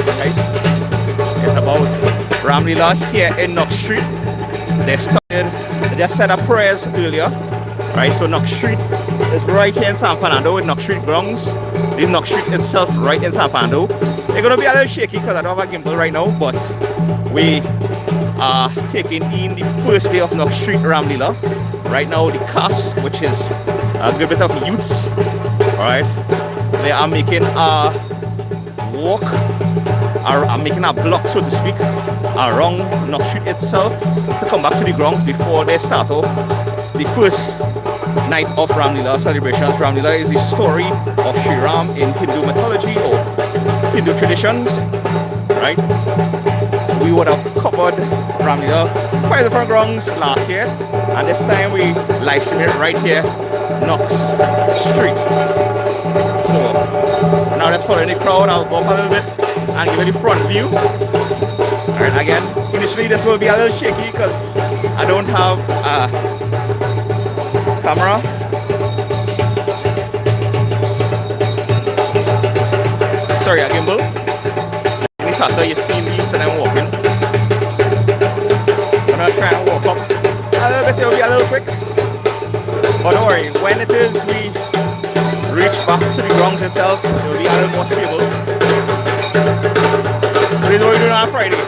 right? It's about Ramleela here in Knox Street. They just said a prayers earlier, right? So Knox Street is right here in San Fernando with Knox Street grounds. This Knox Street itself right in San Fernando. They're gonna be a little shaky because I don't have a gimbal right now, but we are taking in the first day of Knox Street Ramleela. Right now the cast, which is a good bit of youths, alright, they are making a walk, are making a block, so to speak, around Knox Street itself to come back to the grounds before they start off the first night of Ramleela celebrations. Ramleela is the story of Sri Ram in Hindu mythology or Hindu traditions, right? We would have covered Ramleela 5 different grounds last year, and this time we live stream it right here, Knox Street. So now let's follow the crowd. I'll go up a little bit and give you the front view. Alright, again, initially this will be a little shaky because I don't have a camera. Sorry, a gimbal. So you see me and I'm walking. I'm gonna try and walk up a little bit. It'll be a little quick, but don't worry. When it is we reach back to the grounds itself, it will be a little more stable. This is what we're doing on Friday.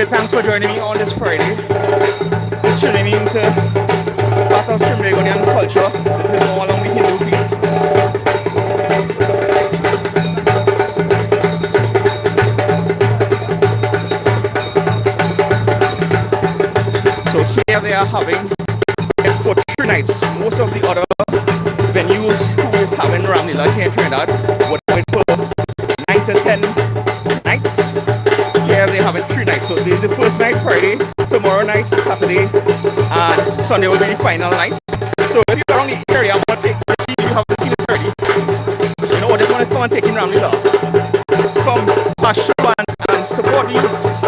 Thanks for joining me on this Friday. Tuning into part of Trinbago culture. This is all along the Hindu feet. So here they are having it for 3 nights. Most of the other venues who is having Ramleela here in Trinidad would have it for 9 to 10 nights. Here they have it 3 nights. So this is the first night, Friday, tomorrow night, Saturday, and Sunday will be the final night. So if you're around the area, I'm gonna see you have seen it already. You know what, just want to come and take in Ramleela. Come show and support the youths.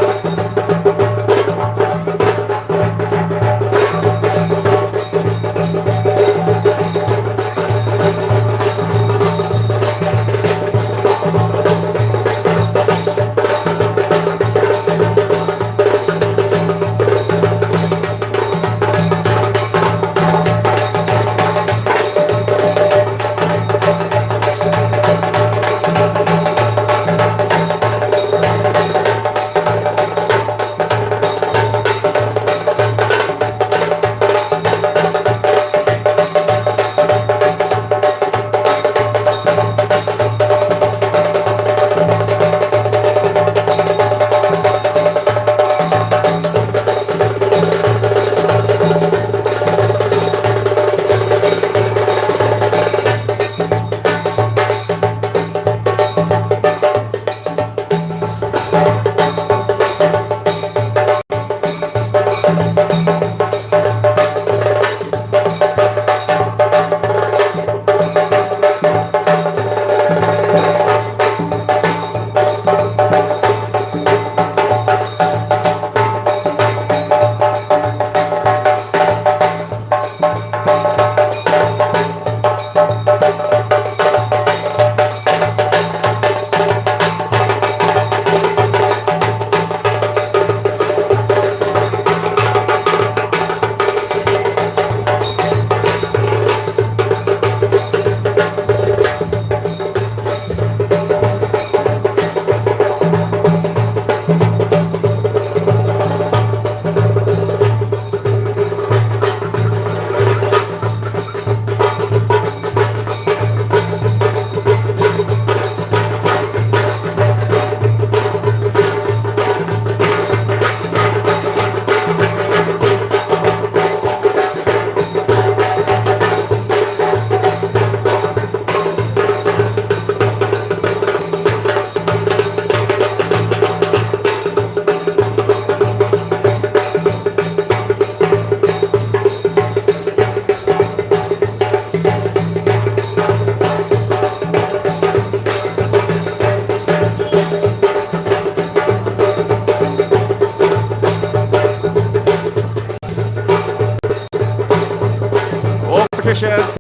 Patricia.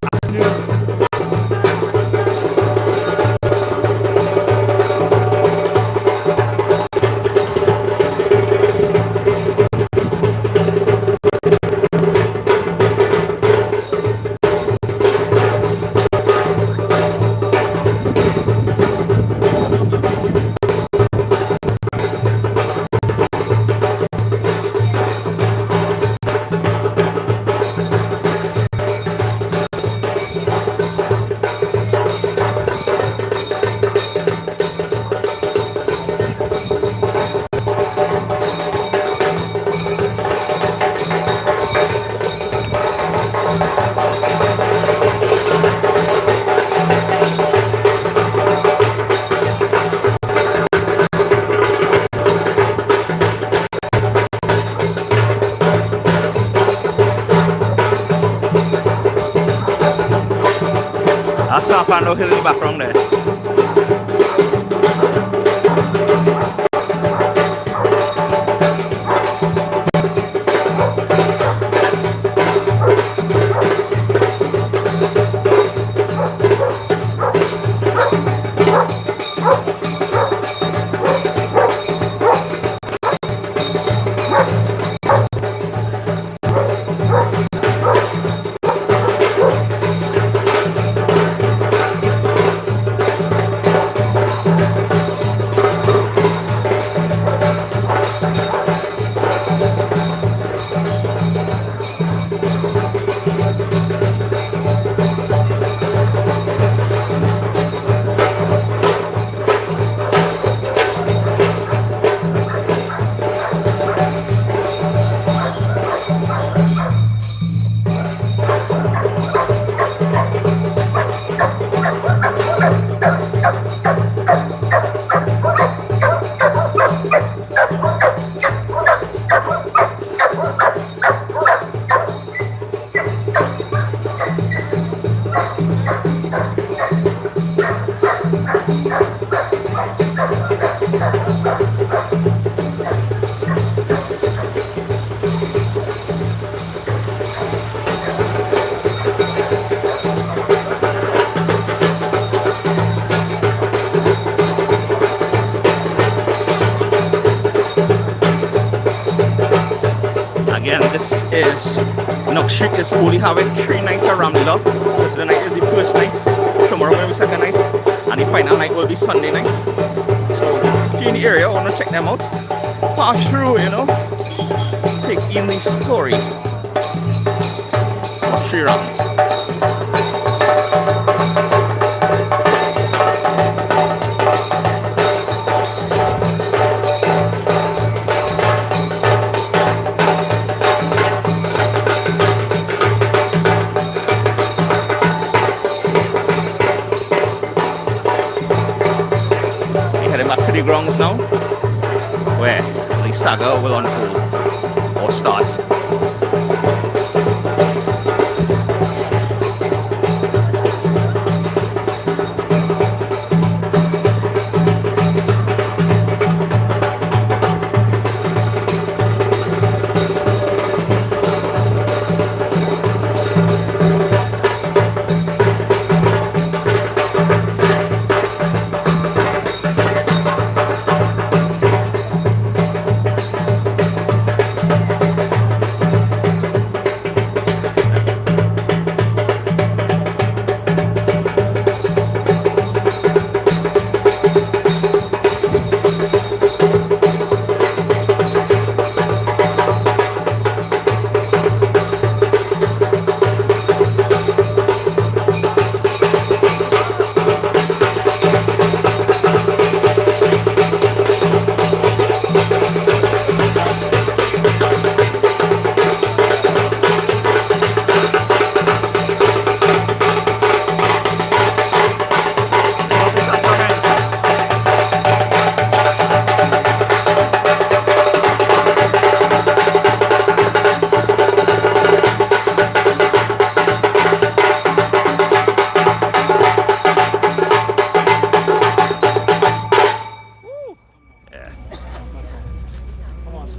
Find no hill in the background there. Is Knox Street is only having 3 nights of Ramleela. Because the night is the first night, tomorrow will be second night, and the final night will be Sunday night. So if you're in the area, want to check them out, pass through, you know, take in the story of Sri Ram. Grounds now, where the saga will unfold or start.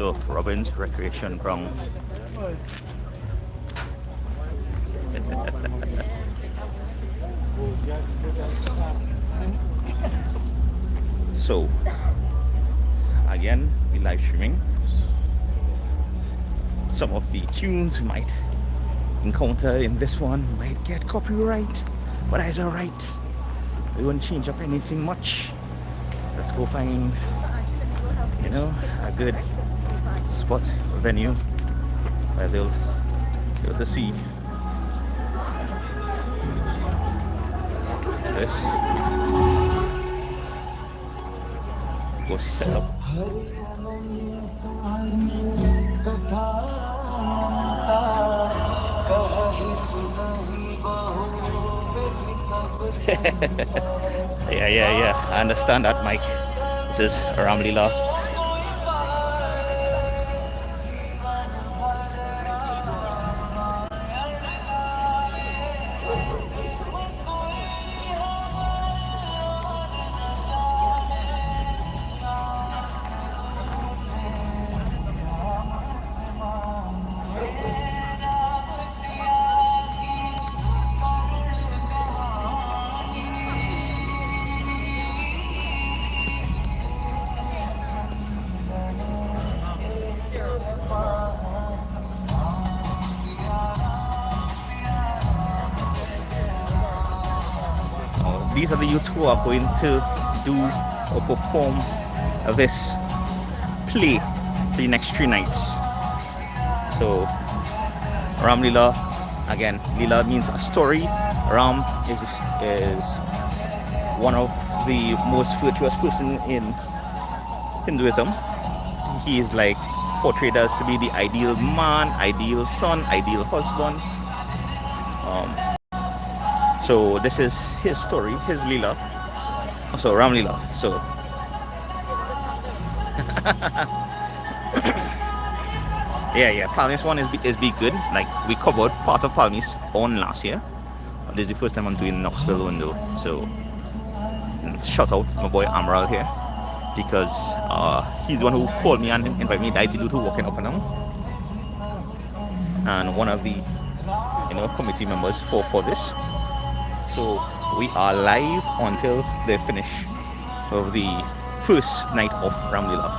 So Robin's recreation ground. So again, we live streaming. Some of the tunes we might encounter in this one might get copyright, but that's alright. We won't change up anything much. Let's go find, you know, a good spot or venue where they'll be able to see this. Go set up. yeah. I understand that, Mike. This is Ramleela. These are the youths who are going to do or perform this play for the next 3 nights. So Ramleela, again, Leela means a story. Ram is one of the most virtuous person in Hinduism. He is like portrayed as to be the ideal man, ideal son, ideal husband. So this is his story, his Leela. So Ramleela. So yeah. Palmy's one is be good. Like we covered part of Palmy's on last year. This is the first time I'm doing Knoxville window. So shout out my boy Amaral here, because he's the one who called me and invited me to do walking up and down. And one of the committee members for this. So we are live until the finish of the first night of Ramleela.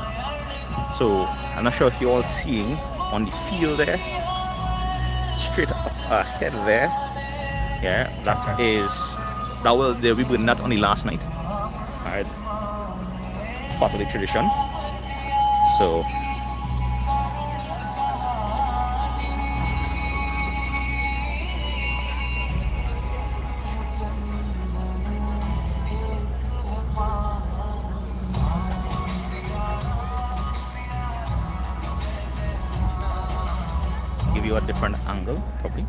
So I'm not sure if you're all seeing on the field there, straight up ahead there. Yeah, they'll be doing that on the last night. Alright. It's part of the tradition. So give you a different angle probably.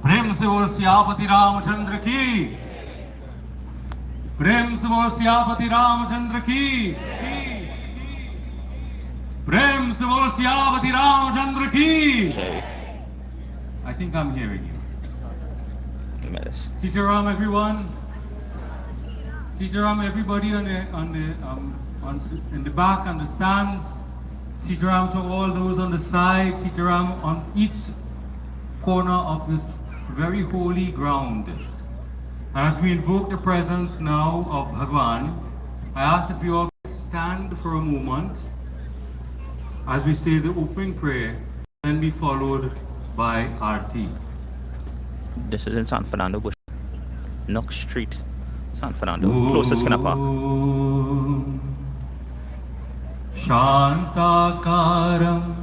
प्रेम से वो सियापति रामचंद्र की, प्रेम से वो सियापति रामचंद्र की, प्रेम से वो सियापति रामचंद्र की. I think I'm hearing you. Sitaram, everyone. Sitaram, everybody in the back, on the stands. Sitaram to all those on the side. Sitaram on each corner of this very holy ground. And as we invoke the presence now of Bhagwan, I ask that we all stand for a moment as we say the opening prayer, and be followed by Aarti. This is in San Fernando Bush, Knox Street, San Fernando, closest kind of park. Shantakaram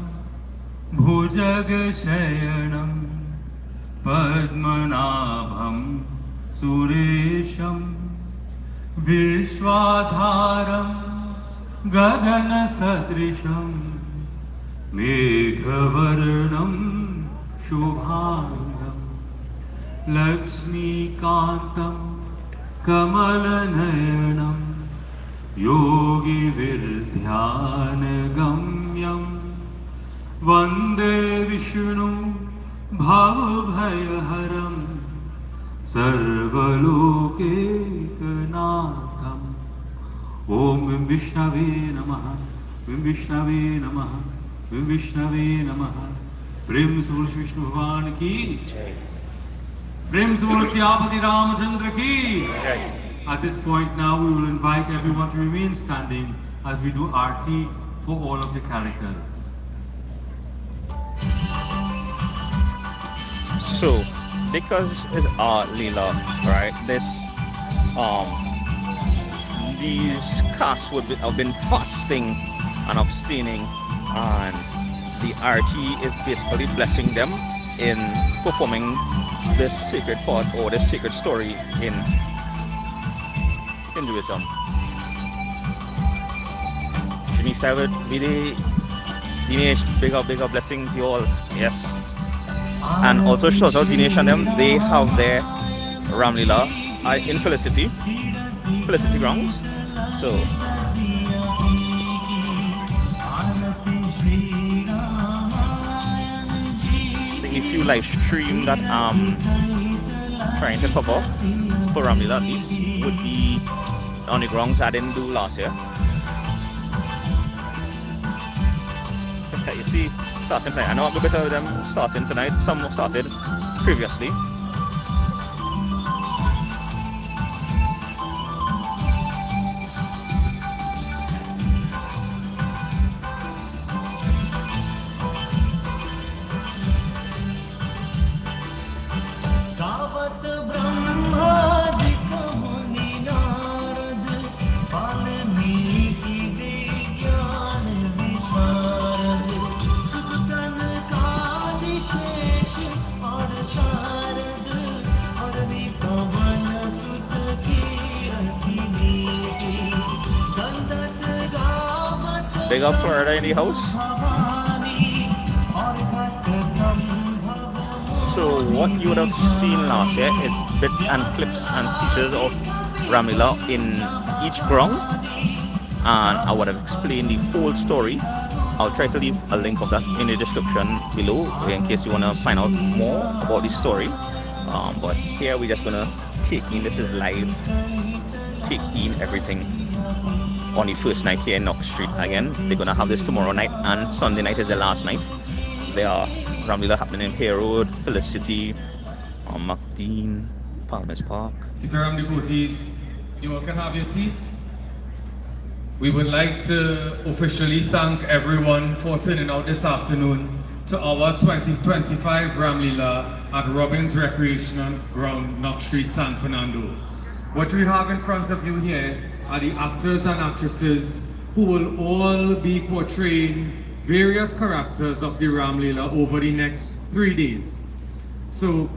Bhujagasayanam Padmanabham Suresham Vishwadharam Gagana Sadrisham Meghavarnam Shubhangam Lakshmi Kantam Kamalanayanam Yogi Virdhyana Gamyam Vande Vishnu Bhavabhayaharam Sarvalokekanatham. Om Vim Vishnave Namaha, Vim Vishnave Namaha, Vishnave Namaha. Prem se bol Vishnu Bhagan ki. Prem se bol Siyapati Ramachandra ki. At this point now, we will invite everyone to remain standing as we do Aarti for all of the characters. So, because it's Leela, right? These casts have been fasting and abstaining, and the RT is basically blessing them in performing this sacred part or this sacred story in Hinduism. Jimmy Savage, Bidi, Dinesh, big up blessings you all. Yes. And also shout out Dinesh and them, they have their Ramleela in Felicity grounds. So if you live stream that trying to cover for Ramleela, at least would be on the grounds I didn't do last year. Okay, you see, starting tonight. I know I'm a bit of them starting tonight. Some started previously. Big up Florida in the house. So what you would have seen last year is bits and clips and pieces of Ramleela in each ground, and I would have explained the whole story. I'll try to leave a link of that in the description below in case you want to find out more about the story. But here we're just gonna take in, this is live, take in everything on the first night here in Knox Street. Again, they're gonna have this tomorrow night, and Sunday night is the last night. There are Ramleela happening in Hare Road, Felicity, McBean, Palmer's Park. Sitaram devotees, you all can have your seats. We would like to officially thank everyone for turning out this afternoon to our 2025 Ramleela at Robbins Recreational Ground, Knox Street, San Fernando. What we have in front of you here are the actors and actresses who will all be portraying various characters of the Ramleela over the next 3 days. So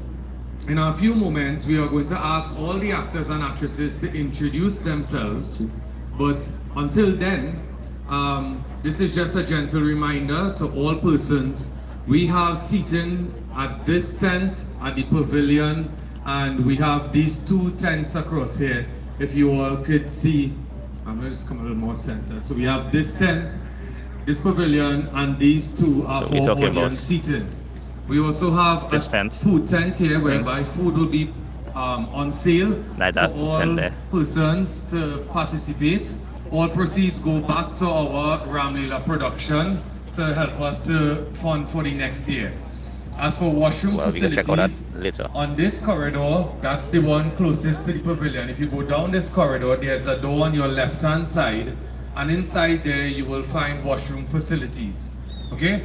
in a few moments we are going to ask all the actors and actresses to introduce themselves, but until then this is just a gentle reminder to all persons. We have seating at this tent at the pavilion, and we have these 2 tents across here. If you all could see, I'm going to just come a little more centered. So we have this tent, this pavilion, and these 2 are for audience seating. We also have this a food tent here, whereby food will be on sale like for all persons to participate. All proceeds go back to our Ramleela production to help us to fund for the next year. As for washroom facilities, check out that later. On this corridor, that's the one closest to the pavilion. If you go down this corridor, there's a door on your left-hand side, and inside there you will find washroom facilities. Okay?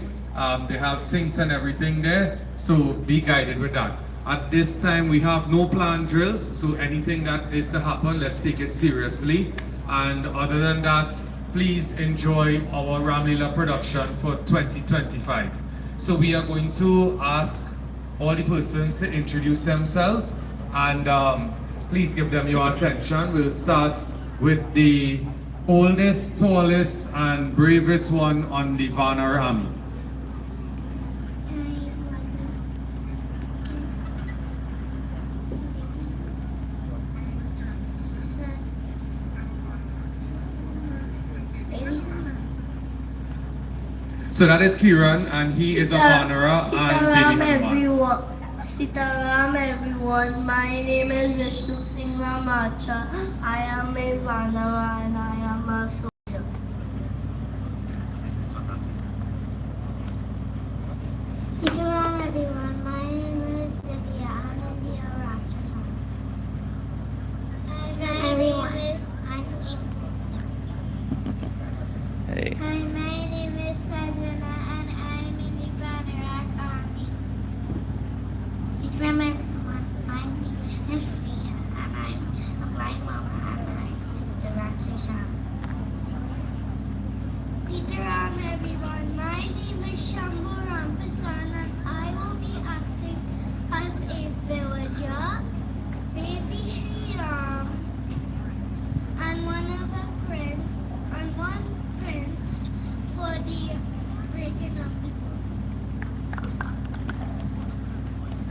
They have sinks and everything there, so be guided with that. At this time, we have no planned drills, so anything that is to happen, let's take it seriously. And other than that, please enjoy our Ramleela production for 2025. So we are going to ask all the persons to introduce themselves, and please give them your attention. We'll start with the oldest, tallest, and bravest one on the Vanar Army. So that is Kiran, and he is a Vanara and Baby Sitaram everyone, my name is Vishnu Singh Ramacha. I am a Vanara and I am a soldier. Hey. Hi, my name is Sajana and I'm in the Banarak Army. Remember everyone, my name is Ria and I'm a blind mama and I'm the Raksasam. Sitaram everyone, my name is Shambhu Rampasan and I will be acting as a villager, baby Sri Ram, and one prince for the breaking of the book.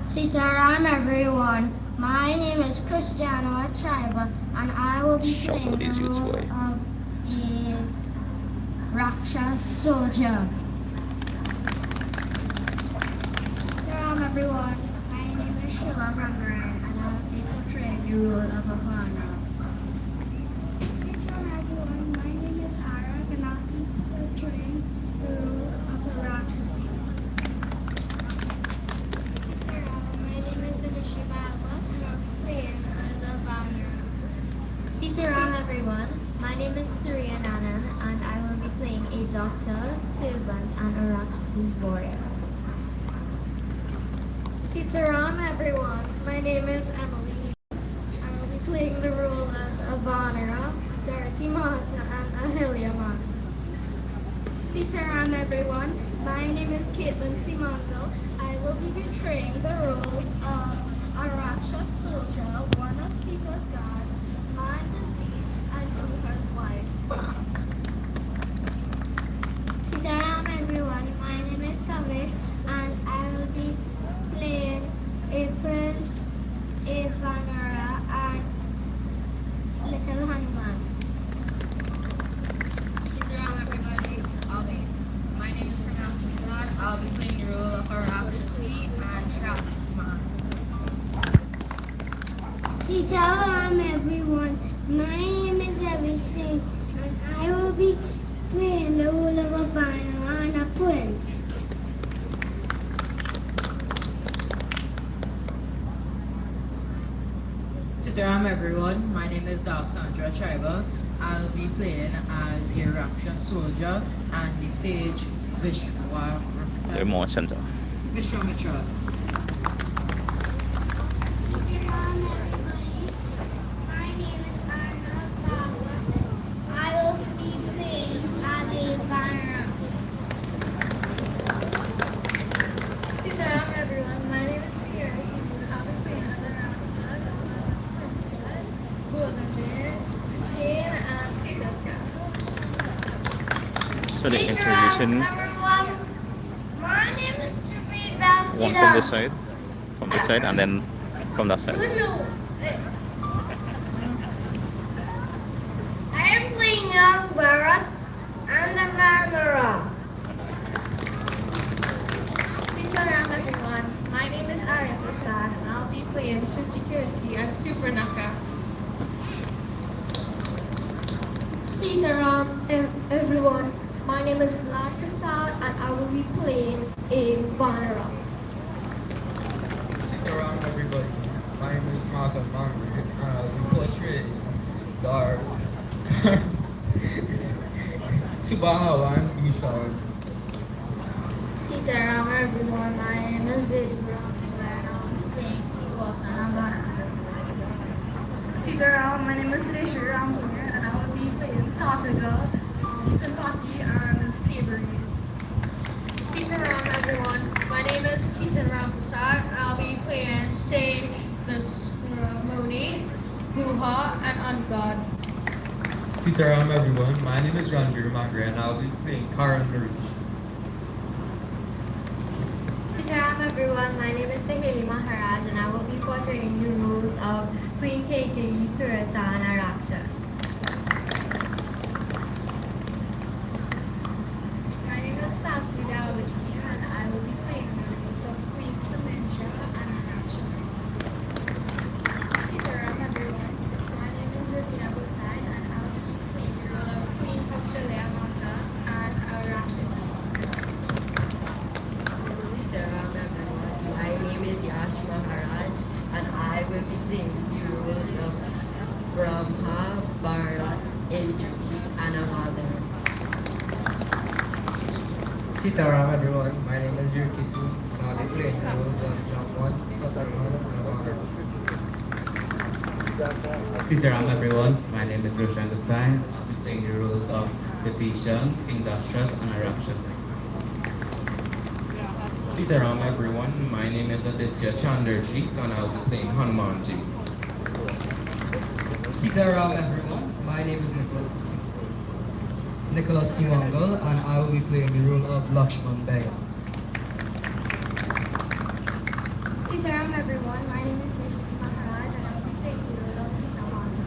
Sitaram everyone, my name is Cristiano Achaiba and I will be Shout playing out these the youths, role boy. of a Rakshas soldier. Sitaram everyone, my name is Sheila Ramaran and I will be portraying the role of a Vana. Sitaram everyone, my name is Arak and I'll be portraying the role of a Rakshasi. Sitaram, my name is Patricia Beddoe and I'll be playing as a Vana. Sitaram everyone, my name is Surya Nanan and I will be playing a doctor, servant and a Rakshasi's warrior. Sitaram everyone, my name is Emily. I will be playing the role as Avanara, Darati Mata and Ahalia Mata. Sitaram everyone, my name is Caitlin Simangal. I will be portraying the roles of a Rakshas soldier, one of Sita's gods, Mandavi, and Uhar's wife. Sitaram everyone, my name is Kavish and I will be playing a prince, a Vanara, and Little Hanuman. Shoutout everybody. My name is Pranam Prasad. I'll be playing the role of a Rakshasi and SHAQ. Sitaram everyone, my name is Evan Singh and I will be playing the role of a Vanara and a prince. Shoutout everyone. My name is Dalsandra Tribal. I'll be playing as a Rakshas soldier and the sage Remote center. Vishwamitra. Sitaram everybody, my name is Arna Bhagwat. I will be playing as a Vanara. Sitaram everyone, my name is Sierra. I'll be playing as a Rakshas, Princess, Golden Shane and Sita's God. So they're Sitaram introducing everyone, my name is Trinbago Vibes. one from this side, and then from that side. I am playing young Bharat and the Vanara. Sitaram everyone, my name is Arya Prasad and I'll be playing Shruti Kirti and Supernaka. Sitaram everyone, my name is Vlad Prasad and I will be playing a Vanara. Sitaram everybody. My name is Malcolm Margaret and I'll be portraying Dar Subahawan Ishan. Sitaram everyone, my name is Vidram and I'll be playing Iwata and Vanara. Sitaram, my name is Resha Ramsinger and I will be playing Tataga, Simpati and Savory. Sitaram everyone, my name is Keaton Ramprasad and I'll be playing Sage, Muni, Guha and Ungod. Sitaram everyone. My name is Ranbir Magra and I'll be playing Karan Narush. Sitaram everyone, my name is Sahili Maharaj and I will be portraying the roles of Queen Keikei, Surasa and a Rakshas. My name is Sasli Davidfield and I will be playing the roles of Queen Sumitra and Rakshasi. Sitaram everyone, my name is Ravina Gosai and I will be playing the role of Queen Kausalya Mata and a Rakshasi. Sitaram everyone. My name is Yash Maharaj and I will be playing the roles of Brahma, Sitaram everyone, my name is Yurkisu and I'll be playing the roles of John 1, Sataram, and Honor. Sitaram everyone, my name is Roshan Gosai. I'll be playing the roles of Patricia, King Ravan, and Rajeev. Sitaram everyone, my name is Aditya Chandrajit and I'll be playing Hanumanji. Sitaram everyone, my name is Nicholas Simangal and I will be playing the role of Lakshman Bega. Sitaram everyone, my name is Vishnu Maharaj and I will be playing the role of Sita Mata.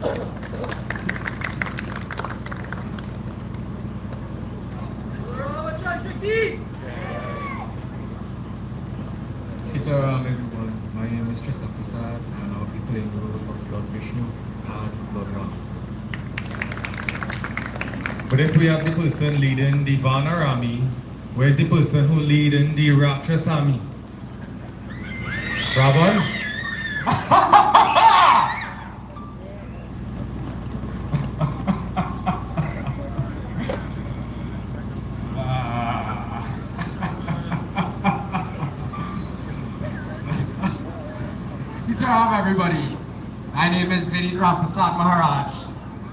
Sitaram everyone, my name is Tristan Prasad and I'll be playing the role of Lord Vishnu and Lord Ram. But if we have the person leading the Vanar army, where's the person who leading the Rakshas army? Ravan? Sitaram everybody, my name is Vinit Ramprasad Maharaj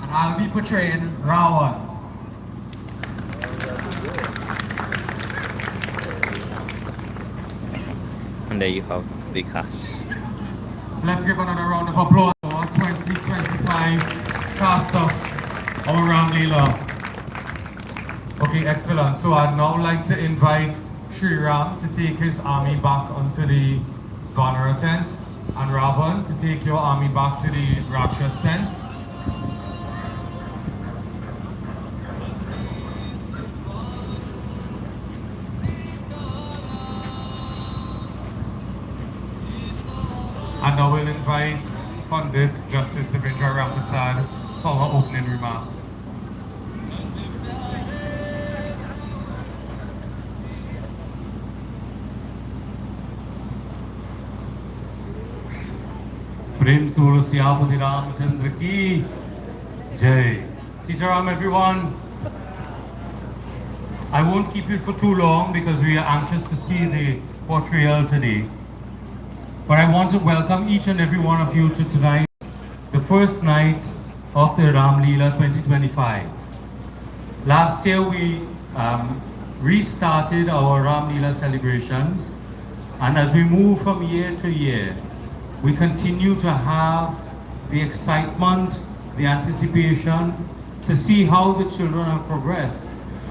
and I'll be portraying Ravan. And there you have the cast. Let's give another round of applause for our 2025 cast of our Ramleela. Okay, excellent. So I'd now like to invite Sri Ram to take his army back onto the Vanara tent and Ravan to take your army back to the Rakshas tent. And I will invite Pandit Justice Devendra Ramprasad for our opening remarks. Prem Solo Siyapati Ramchandra ki Jai. Sitaram everyone. I won't keep you for too long because we are anxious to see the portrayal today. But I want to welcome each and every one of you to tonight, the first night of the Ramleela 2025. Last year we restarted our Ramleela celebrations, and as we move from year to year, we continue to have the excitement, the anticipation to see how the children have progressed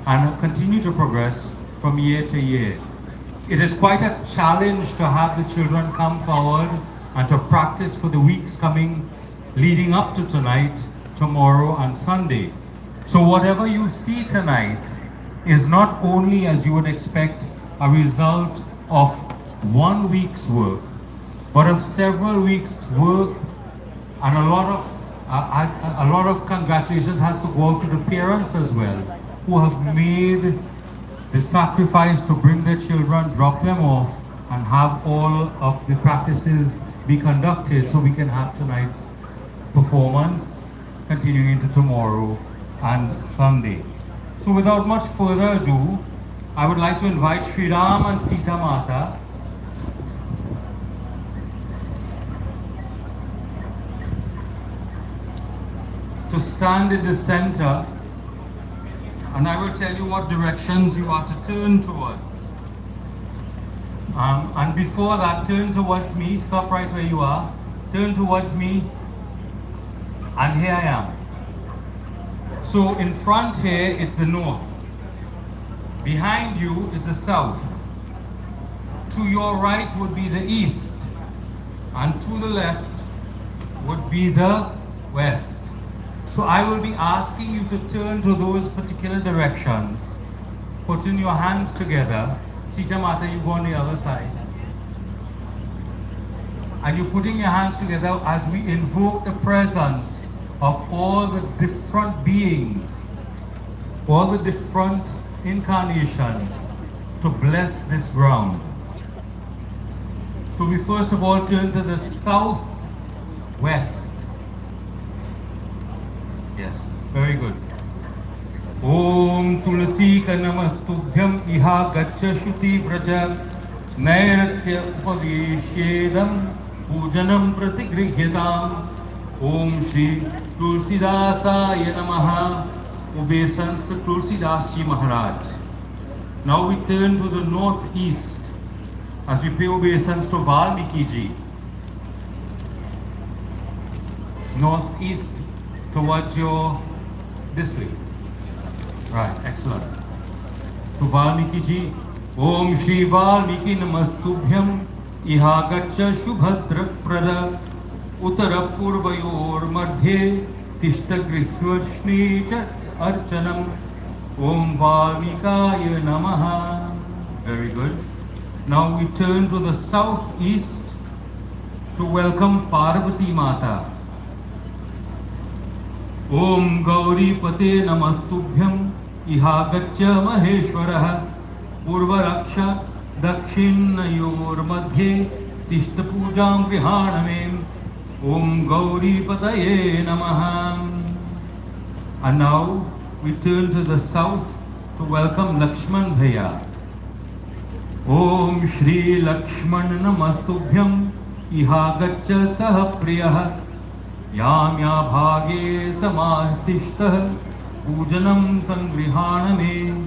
and continue to progress from year to year. It is quite a challenge to have the children come forward and to practice for the weeks coming, leading up to tonight, tomorrow and Sunday. So whatever you see tonight is not only, as you would expect, a result of 1 week's work, but of several weeks' work, and a lot of congratulations has to go out to the parents as well, who have made the sacrifice to bring their children, drop them off, and have all of the practices be conducted so we can have tonight's performance continuing into tomorrow and Sunday. So without much further ado, I would like to invite Sri Ram and Sita Mata to stand in the center, and I will tell you what directions you are to turn towards. And before that, turn towards me, stop right where you are, turn towards me, and here I am. So in front here, it's the north. Behind you is the south. To your right would be the east, and to the left would be the west. So I will be asking you to turn to those particular directions, putting your hands together. Sita Mata, you go on the other side. And you're putting your hands together as we invoke the presence of all the different beings, all the different incarnations to bless this ground. So we first of all turn to the southwest. Yes, very good. Om ओम तुलसी का नमस्तुभ्यम इहा गच्छ श्रुति व्रज नैरत्य उपवेशेदम पूजनम प्रतिगृह्यताम ओम श्री तुलसीदासाय नमः obeisance to Tulsidas Ji Maharaj. Now we turn to the northeast as we pay obeisance to Valmiki Ji. Northeast towards your district. Right, excellent. To Valmiki Ji, Om Shri Valmiki Namastubhyam Iha Gaccha Shubhadra Prada Uttara Purvayor Madhye Tishta Grihvashni Archanam Om Valmikaya Namaha. Very good. Now we turn to the southeast to welcome Parvati Mata. Om Gauri Pate Namastubhyam Iha Gaccha Maheshwarah Purvaraksha Dakshinayor Madhye Tishta Pujam Grihanamem Om Gauri Pataye Namaha. And now we turn to the south to welcome Lakshman Bhaiya. Om Shri Lakshman Namastubhyam Iha Gaccha Sahapriyah Yamya Bhage Samatishta Pujanam Sangrihaname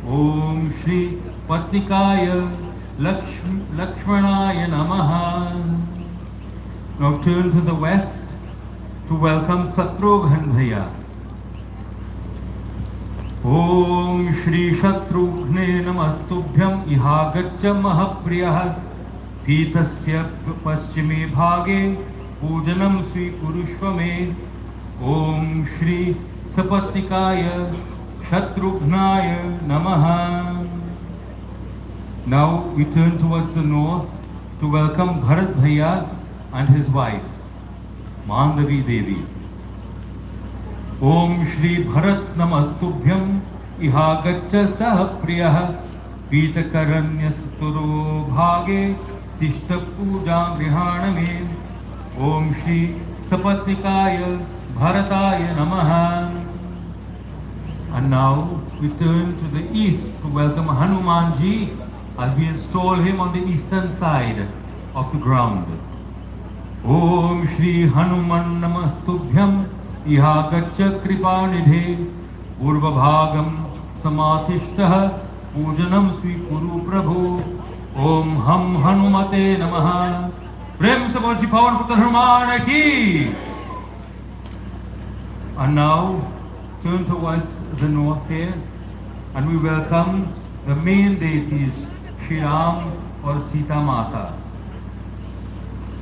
Om Shri Patnikaya Lakshmanaya Namaha. Now turn to the west to welcome Satrughan Bhaiya. Om Shri Shatrughne Namastubhyam Iha Gaccha Mahapriyah Pitasya Paschime Bhage Pujanam Sri Kurushvame Om Shri Sapatnikaya Shatrughnaya Namaha. Now we turn towards the north to welcome Bharat Bhaiya and his wife Mandavi Devi. Om Shri Bharat Namastubhyam Iha Gaccha Sahapriyah Pitakaranyasturo Bhage Tishta Pujam Grihaname Om Shri Sapatnikaya Bharataya Namaha. And now we turn to the east to welcome Hanumanji as we install him on the eastern side of the ground. Om Shri Hanuman Namastubhyam Iha Gaccha Kripanidhe Purvabhagam Samathishtah Pujanam Sri Kuru Prabhu Om Ham Hanumate Namaha. Prem se bol Shri Pawan Putra Hanuman ki. And now turn towards the north here and we welcome the main deities Shri Ram or Sita Mata.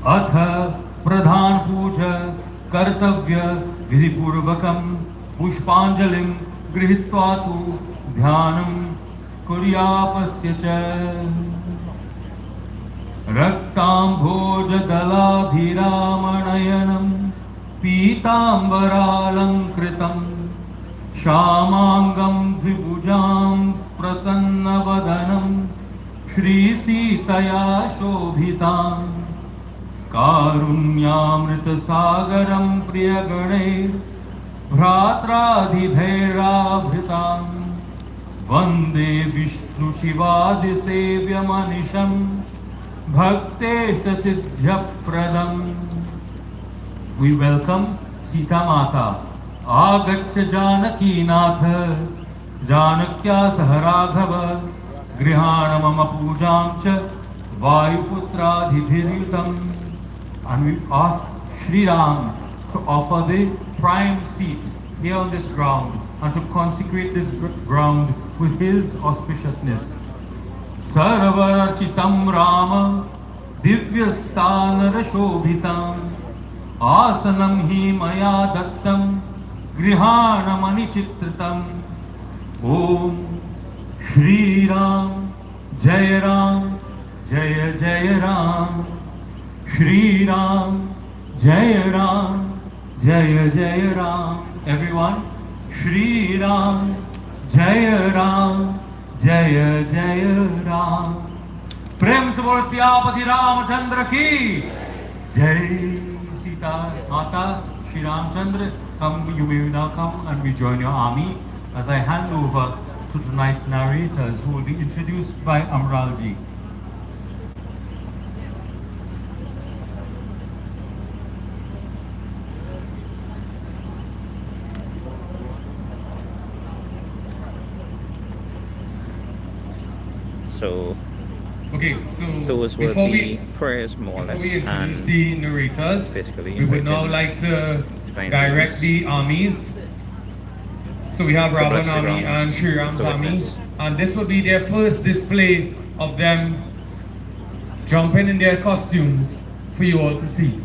Atha Pradhan Puja Kartavya Vidhipurvakam Pushpanjalim Grihitvatu Dhyanam Kuryapasya cha Raktam Bhoja Dalabhiramanayanam Pitambaralamkritam Shamangam Vibhujam Prasannavadanam Shri Sitaya Shobhitam Karunyamrita Sagaram Priyaganer Bhratradhibhairabhritam Vande Vishnu Shivadi Sevya Manisham Bhakteshta Siddhyapradam. We welcome Sita Mata. Agaccha Janaki Natha Janakya Saharagava Grihana Mama Pujam cha Vayuputradhibhiryutam. And we ask Sri Ram to offer the prime seat here on this ground and to consecrate this ground with his auspiciousness. Sarvarachitam Rama Divyastanara Shobhitam Asanam hi maya dattam Grihana manichitratam. Om Shri Ram Jaya Ram Jaya Jaya Ram Shri Ram Jaya Ram Jaya Jaya Ram. Everyone, Shri Ram Jaya Ram Jaya Jaya Ram. Prem se bol Siyapati Ramachandra ki Jai. Sita Mata, Shri Ramchandra, come, you may now come and we join your army as I hand over to tonight's narrators, who will be introduced by Amralji. So okay, so those were the prayers more or less. Before we introduce the narrators, basically we would now like to direct the armies. So we have Ravan Army and Sri Ram's Army, and this will be their first display of them jumping in their costumes for you all to see.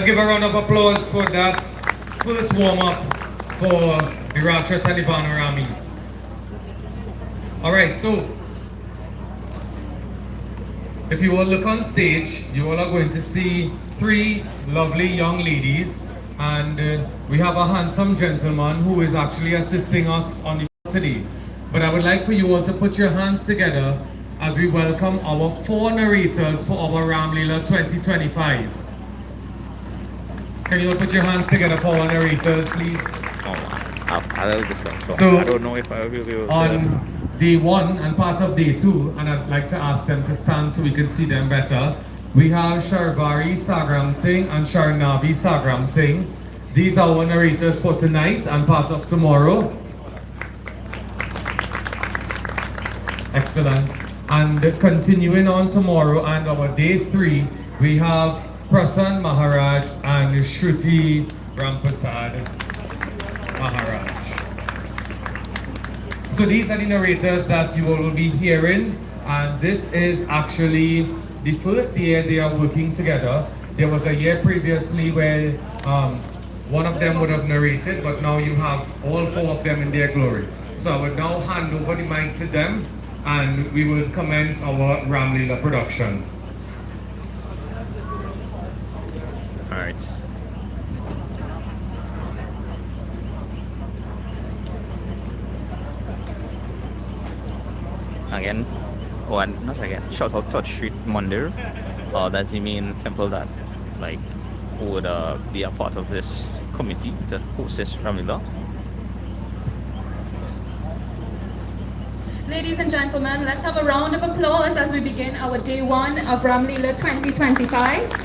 Give a round of applause for that first warm-up for the Rakshas and the Army. Alright, so if you all look on stage, you all are going to see three lovely young ladies, and we have a handsome gentleman who is actually assisting us on the today. But I would like for you all to put your hands together as we welcome our 4 narrators for our Ramleela 2025. Can you all put your hands together for our narrators, please? I'll distance, so I don't know if I will be able to. On day 1 and part of day 2, and I'd like to ask them to stand so we can see them better. We have Sharvari Sagram Singh and Sharnavi Sagram Singh. These are our narrators for tonight and part of tomorrow. Excellent. And continuing on tomorrow and our day 3, we have Prasan Maharaj and Shruti Rampasad Maharaj. So these are the narrators that you all will be hearing, and this is actually the first year they are working together. There was a year previously where one of them would have narrated, but now you have all 4 of them in their glory. So I would now hand over the mic to them, and we will commence our Ramleela production. Alright. Again, not again, shout out Todds Street Mandir. That's the main temple that would be a part of this committee to host this Ramleela. Ladies and gentlemen, let's have a round of applause as we begin our day 1 of Ramleela 2025.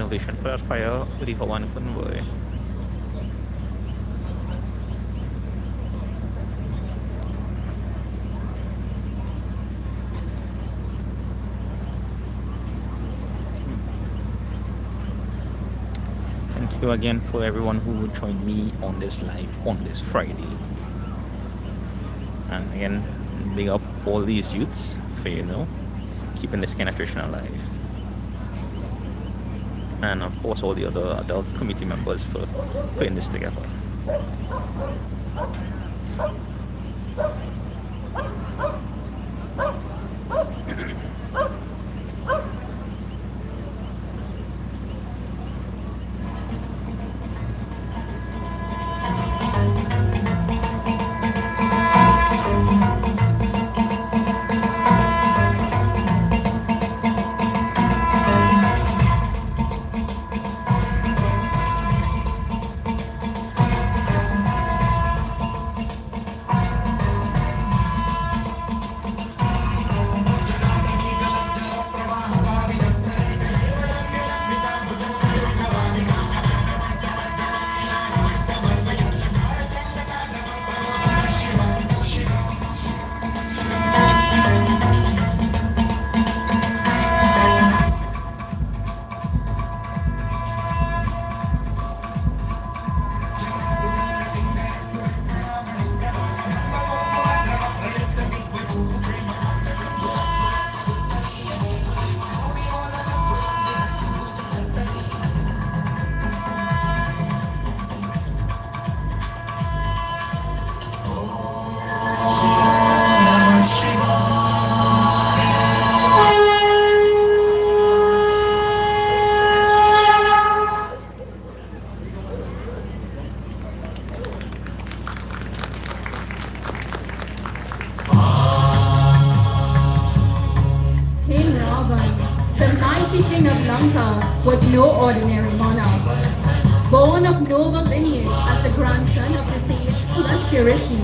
innovation for that fire with the Hawan convoy. Thank you again for everyone who would join me on this live on this Friday. And again, big up all these youths for, you know, keeping this kind of tradition alive. And of course all the other adults, committee members for putting this together. King Ravan, the mighty king of Lanka, was no ordinary monarch. Born of noble lineage as the grandson of the sage Pulastya Rishi,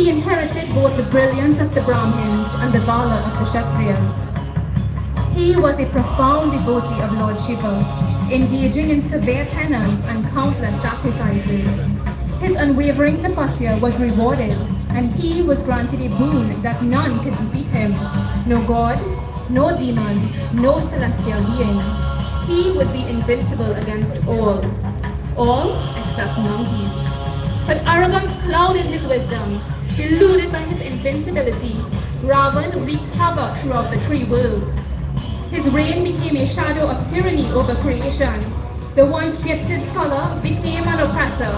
he inherited both the brilliance of the Brahmins and the valor of the Kshatriyas. He was a profound devotee of Lord Shiva, engaging in severe penance and countless sacrifices. His unwavering tapasya was rewarded, and he was granted a boon that none could defeat him. No god, no demon, no celestial being. He would be invincible against all except monkeys. But arrogance clouded his wisdom. Deluded by his invincibility, Ravan wreaked havoc throughout the three worlds. His reign became a shadow of tyranny over creation. The once gifted scholar became an oppressor,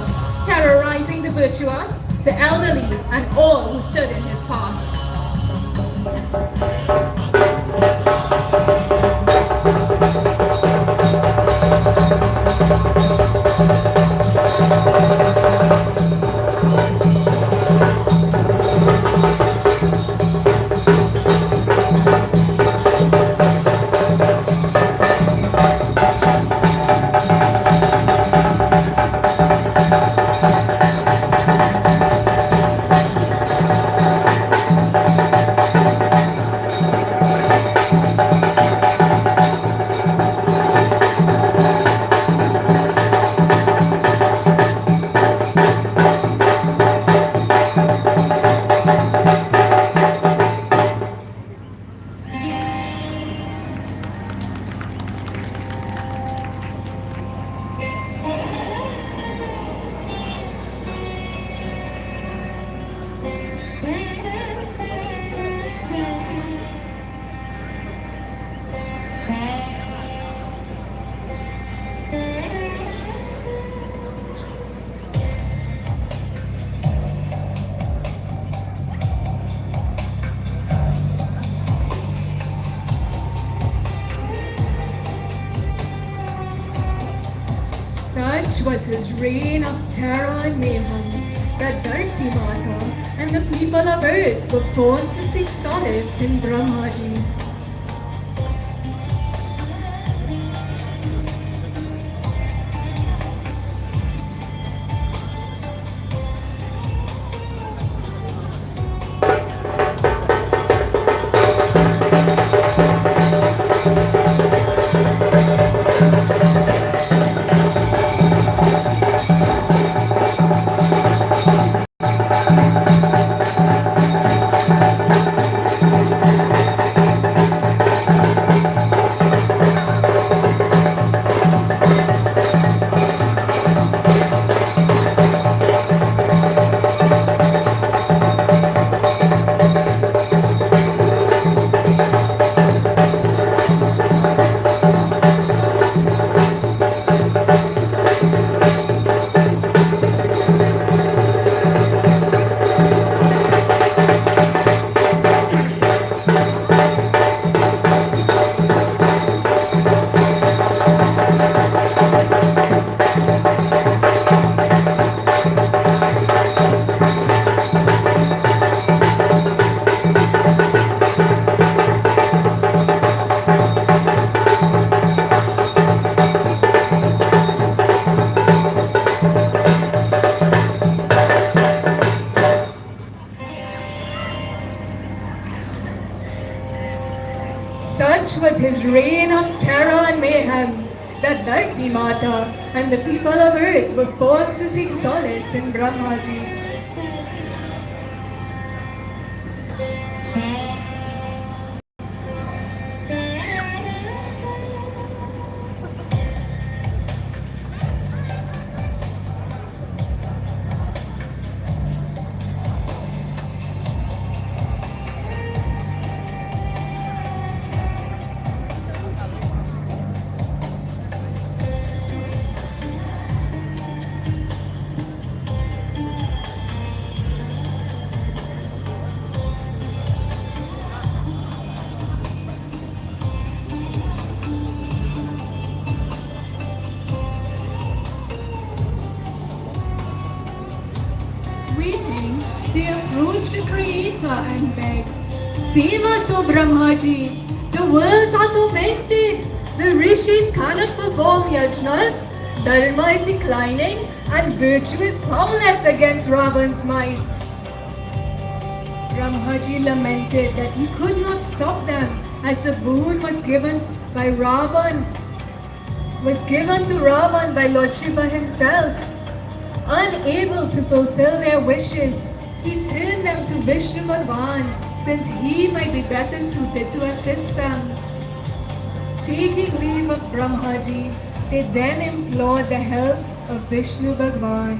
terrorizing the virtuous, the elderly, and all who stood in his path. Such was his reign of terror and mayhem that Dharti Mata and the people of earth were forced to seek solace in Brahmaji. Such was his reign of terror and mayhem that Dharti Mata and the people of earth were forced to seek solace in Brahmaji. Weeping, they approached the Creator and begged, "Save us, O Brahmaji! The worlds are tormented! The rishis cannot perform yajnas, dharma is declining, and virtue is powerless against Ravan's might." Brahmaji lamented that he could not stop them, as the boon was given to Ravan by Lord Shiva himself. Unable to fulfill their wishes, he turned them to Vishnu Bhagwan, since he might be better suited to assist them. Taking leave of Brahmaji, they then implored the help of Vishnu Bhagwan.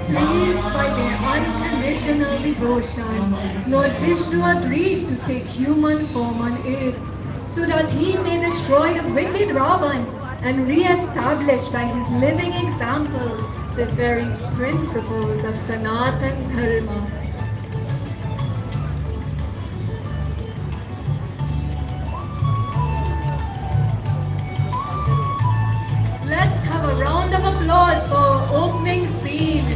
Pleased by their unconditional devotion, Lord Vishnu agreed to take human form on earth, so that he may destroy the wicked Ravan and re-establish by his living example the very principles of Sanatan Dharma. Let's have a round of applause for our opening scene.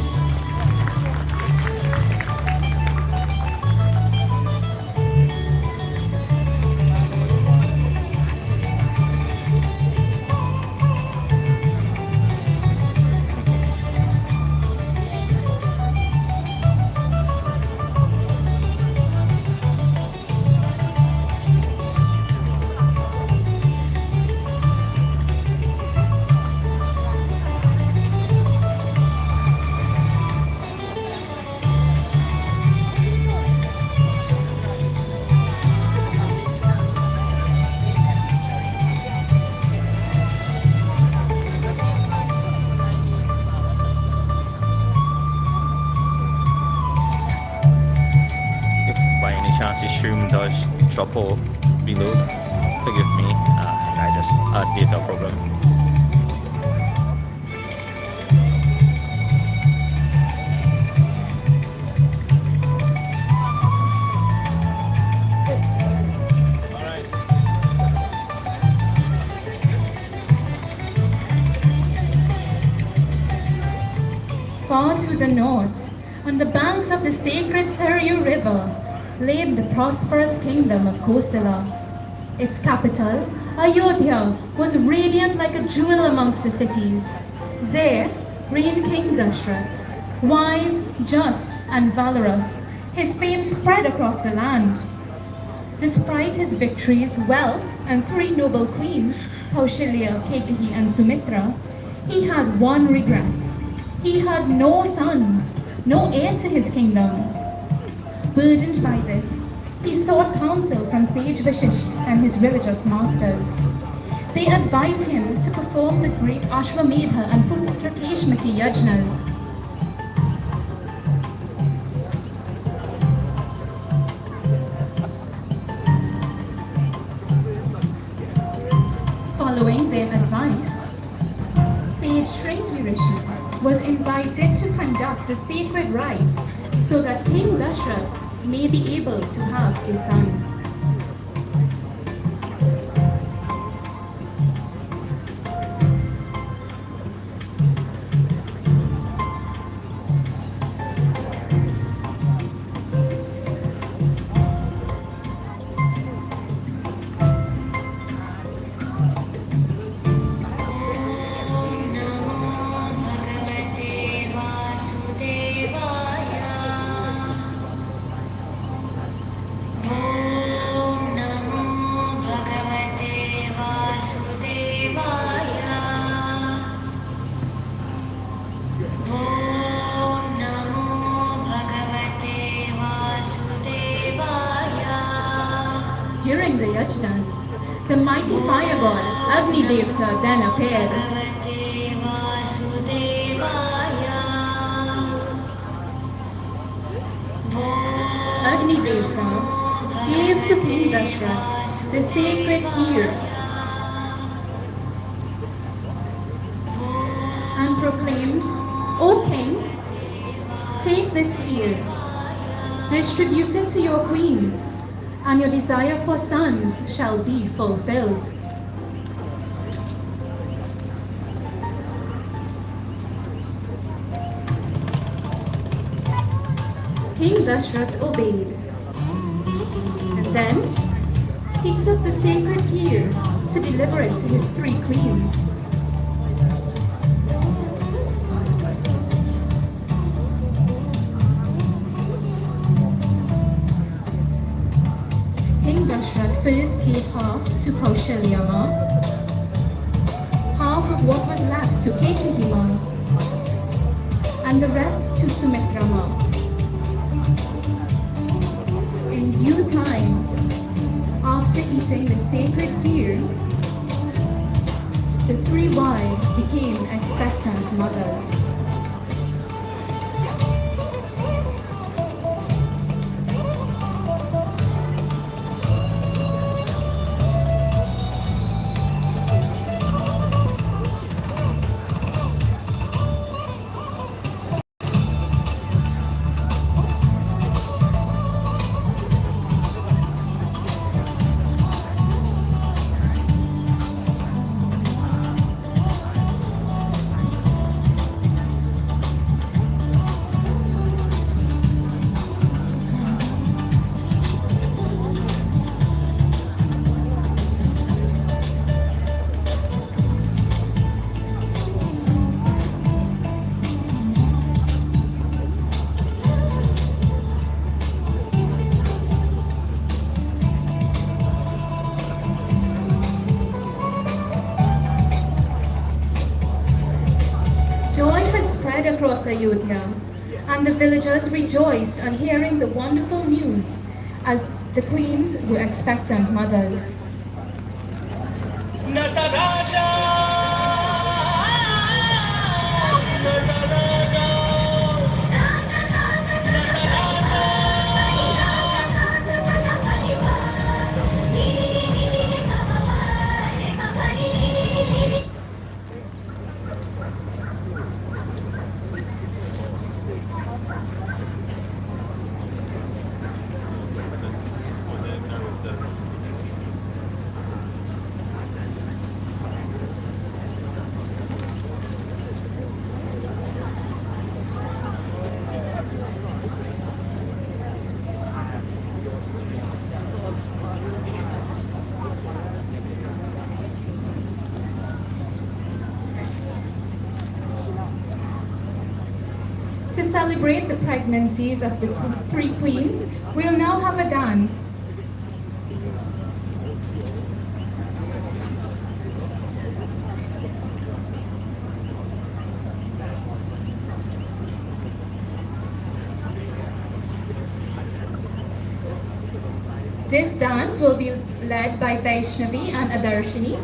The stream does drop off below, forgive me, I just had data problem. Far to the north, on the banks of the sacred Saryu River, lay the prosperous kingdom of Kosala. Its capital, Ayodhya, was radiant like a jewel amongst the cities. There reigned King Dashrath, wise, just, and valorous. His fame spread across the land. Despite his victories, wealth, and 3 noble queens, Kaushilya, Kaikeyi, and Sumitra, he had one regret. He had no sons, no heir to his kingdom. Burdened by this, he sought counsel from sage Vashishth and his religious masters. they advised him to perform the great Ashwamedha and Putrakeshmati yajnas. Following their advice, Sage Shringi Rishi was invited to conduct the sacred rites so that King Dashrath may be able to have a son. During the yajnas, the mighty fire god Agni Devta then appeared. Agni Devta gave to King Dashrath the sacred kheer and proclaimed, "O king, take this kheer, distribute it to your queens, and your desire for sons shall be fulfilled." King Dashrath obeyed, and then he took the sacred kheer to deliver it to his 3 queens. King Dashrath first gave half to Kausalyama, half of what was left to Kekahima, and the rest to Sumitrama. In due time, after eating the sacred kheer, the 3 wives became expectant mothers. Joy had spread across Ayodhya, and the villagers rejoiced on hearing the wonderful news as the queens were expectant mothers. To celebrate the pregnancies of the 3 queens, we'll now have a dance. This dance will be led by Vaishnavi and Adarshini,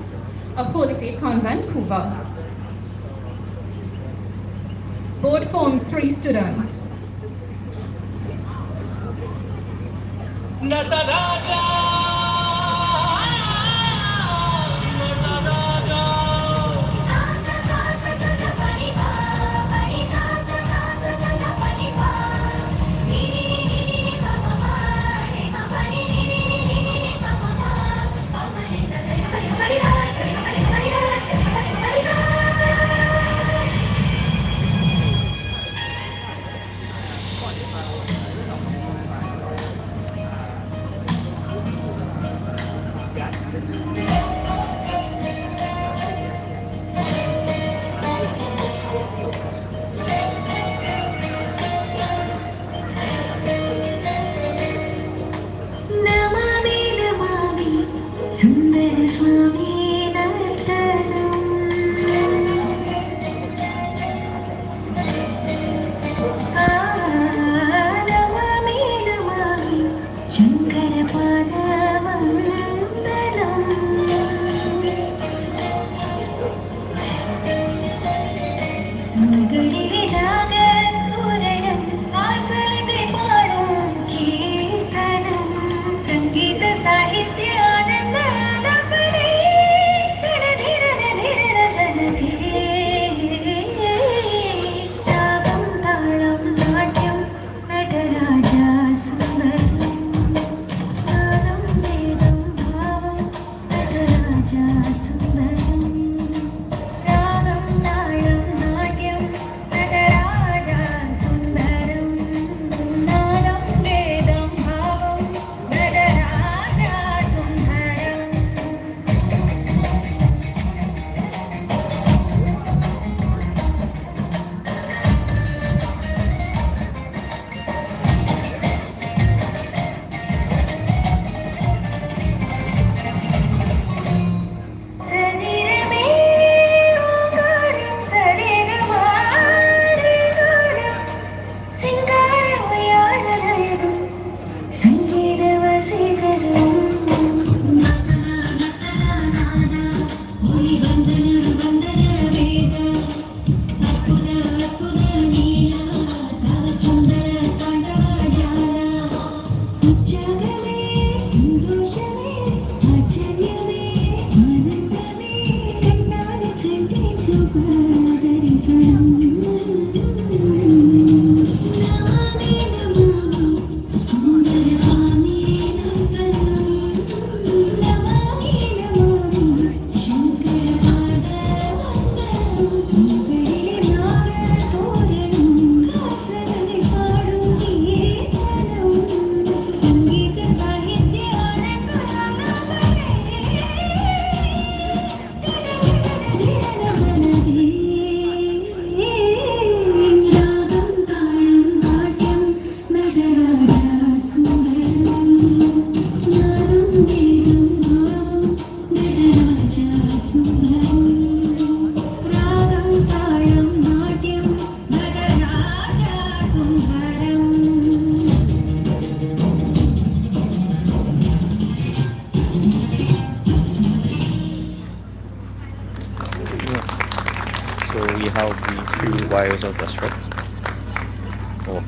of Holy Faith Convent, Vancouver. Both formed 3 students.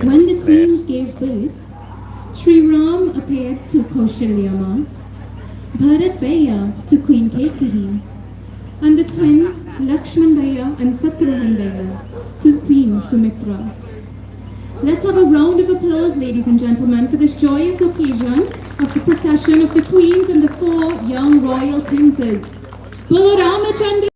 When the queens gave birth, Sri Ram appeared to Kausalyama, Bharat Bhaiya to Queen Kaikeyi, and the twins Lakshman Bhaiya and Satrughan Bhaiya to Queen Sumitra. Let's have a round of applause, ladies and gentlemen, for this joyous occasion of the procession of the queens and the 4 young royal princes. Bolo Ramachandra!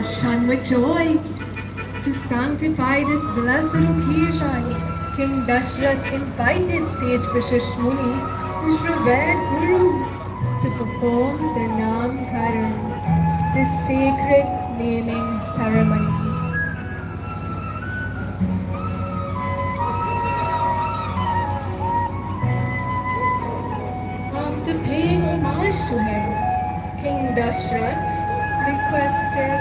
Shone with joy. To sanctify this blessed occasion, King Dashrath invited sage Vashisht Muni, his revered guru, to perform the Namkaran, the sacred naming ceremony. After paying homage to him, King Dashrath requested,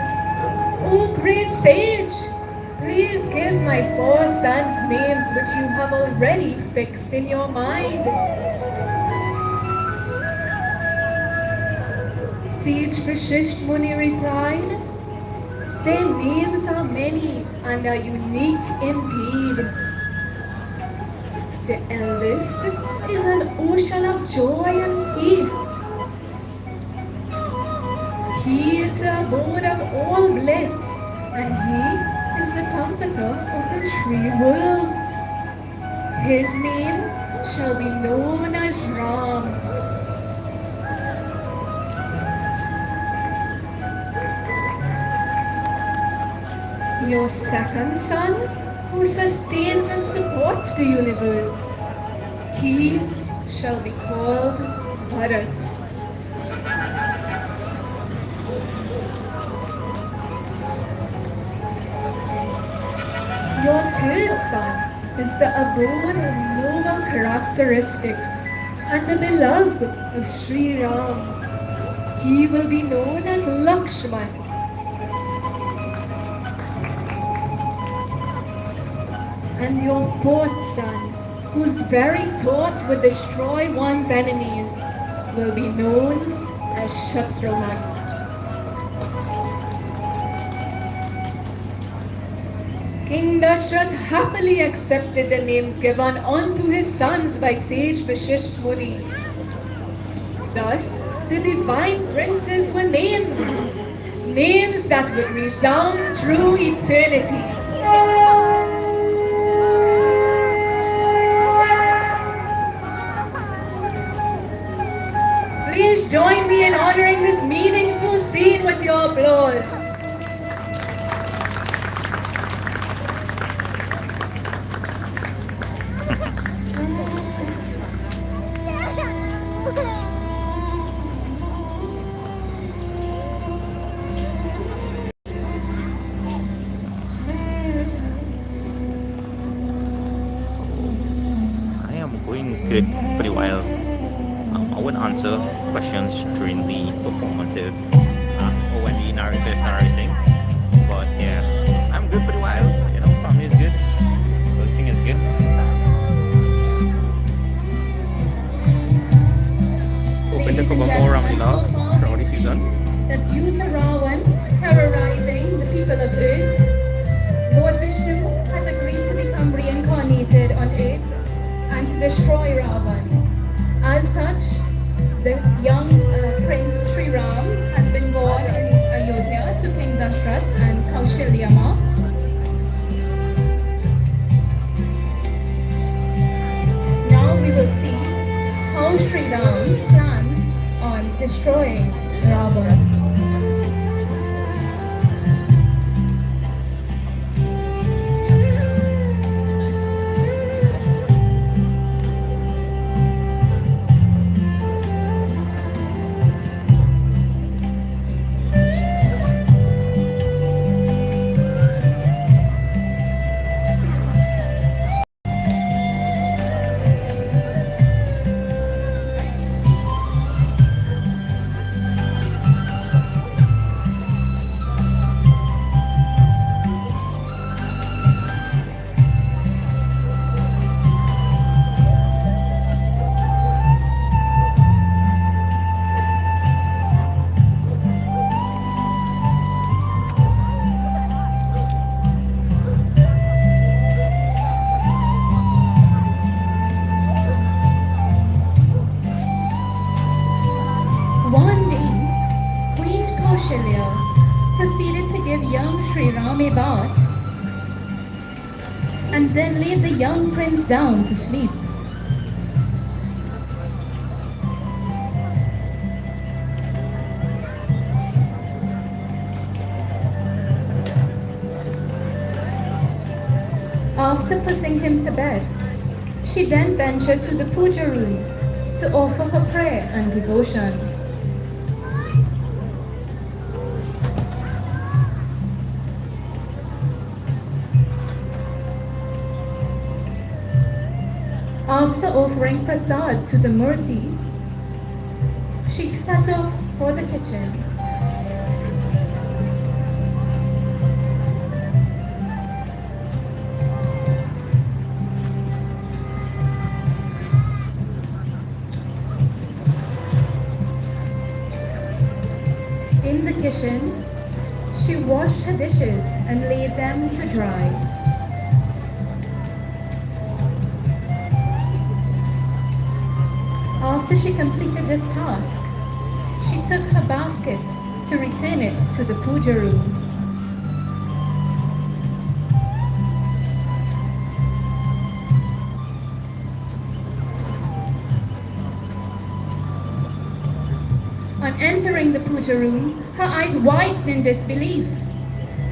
"O great sage, please give my 4 sons names which you have already fixed in your mind." Sage Vashisht Muni replied, "Their names are many and are unique indeed. The eldest is an ocean of joy and peace. He is the abode of all bliss, and he is the comforter of the 3 worlds. His name shall be known as Ram." Your second son, who sustains and supports the universe, he shall be called Bharat. Your third son is the abode of noble characteristics and the beloved of Sri Ram. He will be known as Lakshman. And your fourth son, whose very thought would destroy one's enemies, will be known as Shatrughan. King Dashrath happily accepted the names given unto his sons by sage Vashisht Muni. Thus, the divine princes were named, names that would resound through eternity. Please join me in honoring this meaningful scene with your applause. I am going good pretty well. I would answer questions during the performative or when the narrator is narrating. But yeah, I'm good for the while. You know, family is good. Everything is good. Hoping to cover more Ramleela throughout the season. That due to Ravan terrorizing the people of Earth, Lord Vishnu has agreed to become reincarnated on Earth and to destroy Ravan. As such, the young Prince Sri Ram has been born in Ayodhya to King Dashrath and Kaushalyama. Now we will see how Sri Ram plans on destroying Ravan. Proceeded to give young Sri Ram a bath and then laid the young prince down to sleep. After putting him to bed, she then ventured to the puja room to offer her prayer and devotion. After offering prasad to the murti, she set off for the kitchen. In the kitchen, she washed her dishes and laid them to dry. After she completed this task, she took her basket to return it to the puja room. On entering the puja room, her eyes widened in disbelief.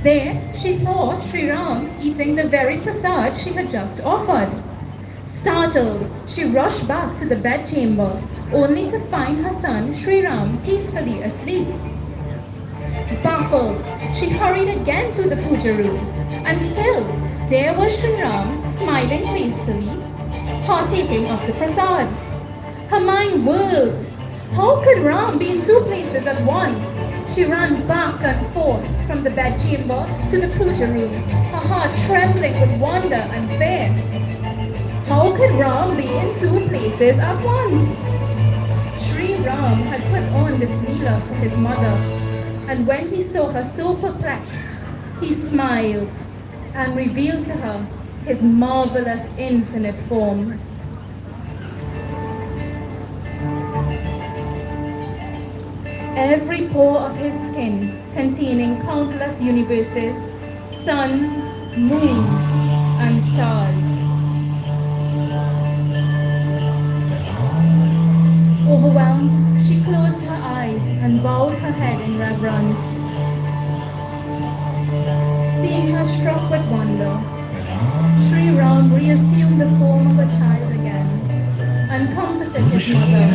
There, she saw Sri Ram eating the very prasad she had just offered. Startled, she rushed back to the bedchamber, only to find her son Sri Ram peacefully asleep. Baffled, she hurried again to the puja room, and still there was Sri Ram smiling peacefully, partaking of the prasad. Her mind whirled. How could Ram be in two places at once? She ran back and forth from the bedchamber to the puja room, her heart trembling with wonder and fear. How could Ram be in two places at once? Sri Ram had put on this leela for his mother, and when he saw her so perplexed, he smiled and revealed to her his marvelous infinite form. Every pore of his skin containing countless universes, suns, moons, and stars. Overwhelmed, she closed her eyes and bowed her head in reverence. Seeing her struck with wonder, Sri Ram reassumed the form of a child again and comforted his mother.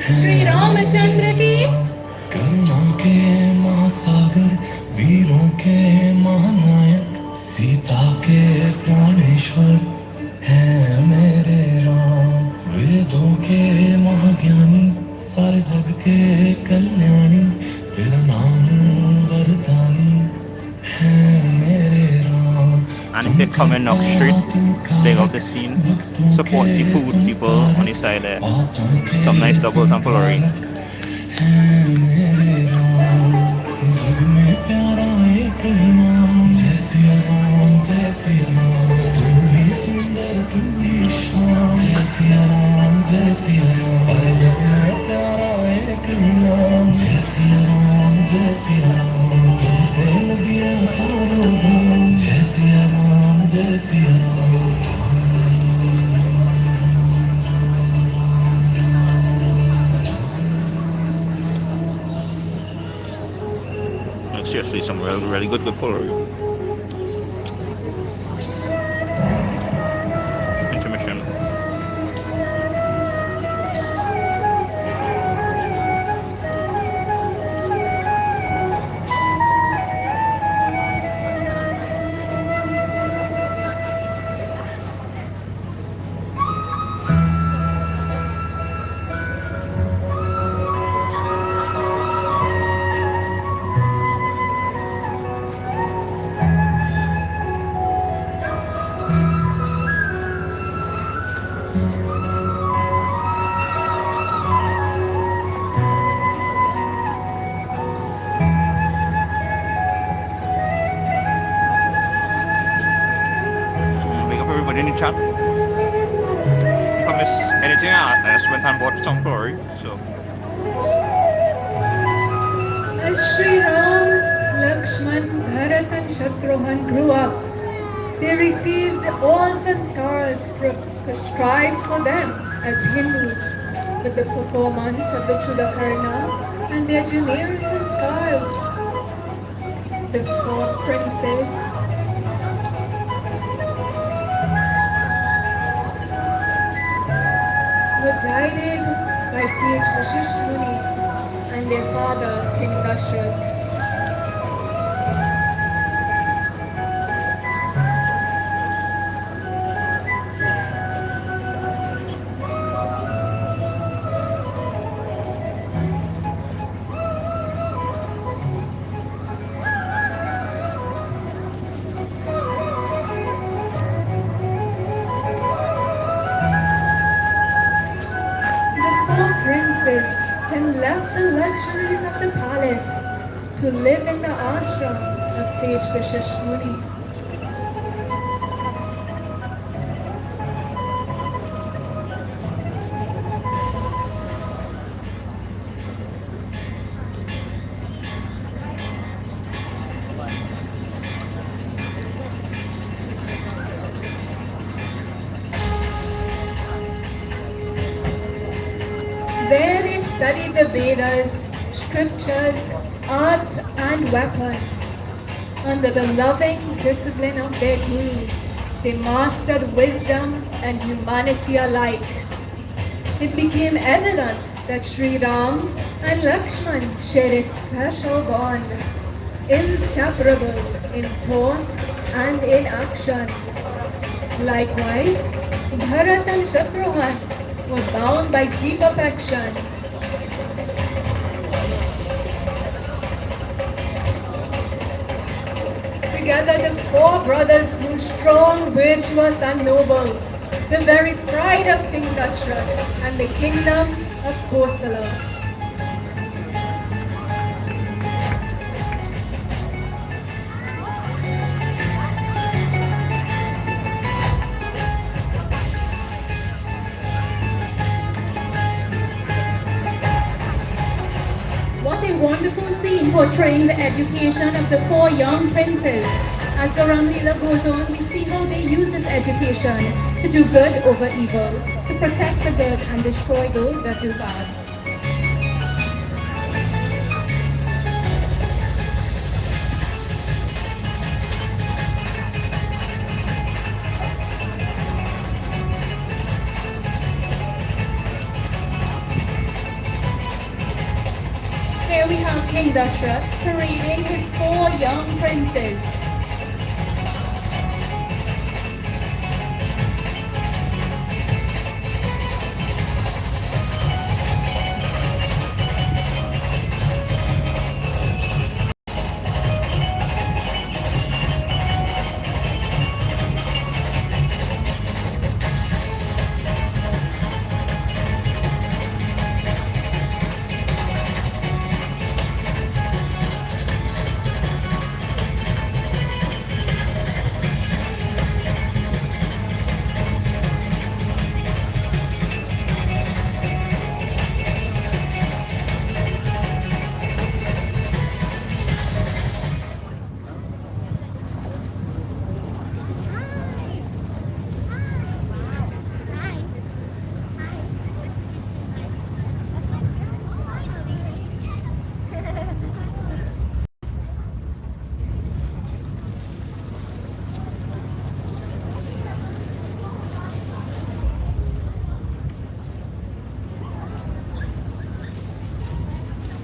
Sri Ramachandra ki करुणा के महासागर वीरों के महानायक सीता के प्राणेश्वर है मेरे राम वेदों के महाज्ञानी सारे जग के कल्याणी तेरा नाम वरदानी है मेरे Ram. And if you come in Knox Street, big up the scene, support the food people on the side there. Some nice doubles and pullery. Seriously, some really good pullery. Intermission. Chat. If I miss anything out, I just went and bought some pullery, so. As Sri Ram, Lakshman, Bharat and Shatrughan grew up, they received all sanskars prescribed for them as Hindus with the performance of the Chudakarna and their generics and scars. The four princes were guided by sage Vishishmuni and their father, King Dashrath. Then left the luxuries of the palace to live in the ashram of sage Vishishmuni. There they studied the Vedas, scriptures, arts and weapons. Under the loving discipline of their guru, they mastered wisdom and humanity alike. It became evident that Sri Ram and Lakshman shared a special bond, inseparable in thought and in action. Likewise, Bharat and Shatrughan were bound by deep affection. Together the four brothers grew strong, virtuous and noble, the very pride of King Dashrath and the kingdom of Kosala. What a wonderful scene portraying the education of the four young princes. As the Ramleela goes on, we see how they use this education to do good over evil, to protect the good and destroy those that do bad. Here we have King Dashrath parading his four young princes.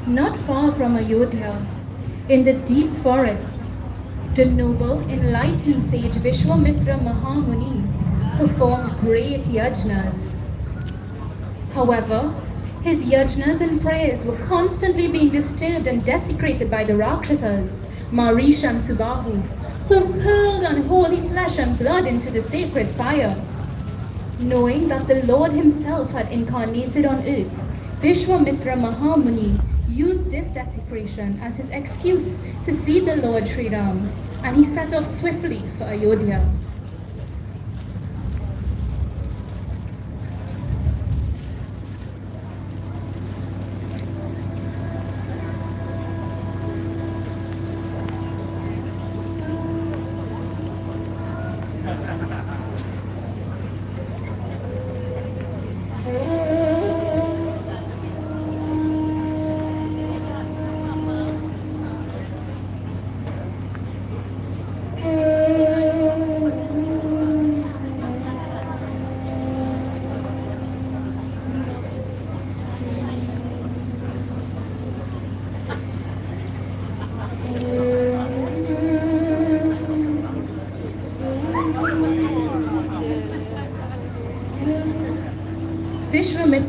Not far from Ayodhya, in the deep forests, the noble, enlightened sage Vishwamitra Mahamuni performed great yajnas. However, his yajnas and prayers were constantly being disturbed and desecrated by the Rakshasas, Marish and Subahu, who hurled unholy flesh and blood into the sacred fire. Knowing that the Lord himself had incarnated on earth, Vishwamitra Mahamuni used this desecration as his excuse to see the Lord Sri Ram, and he set off swiftly for Ayodhya.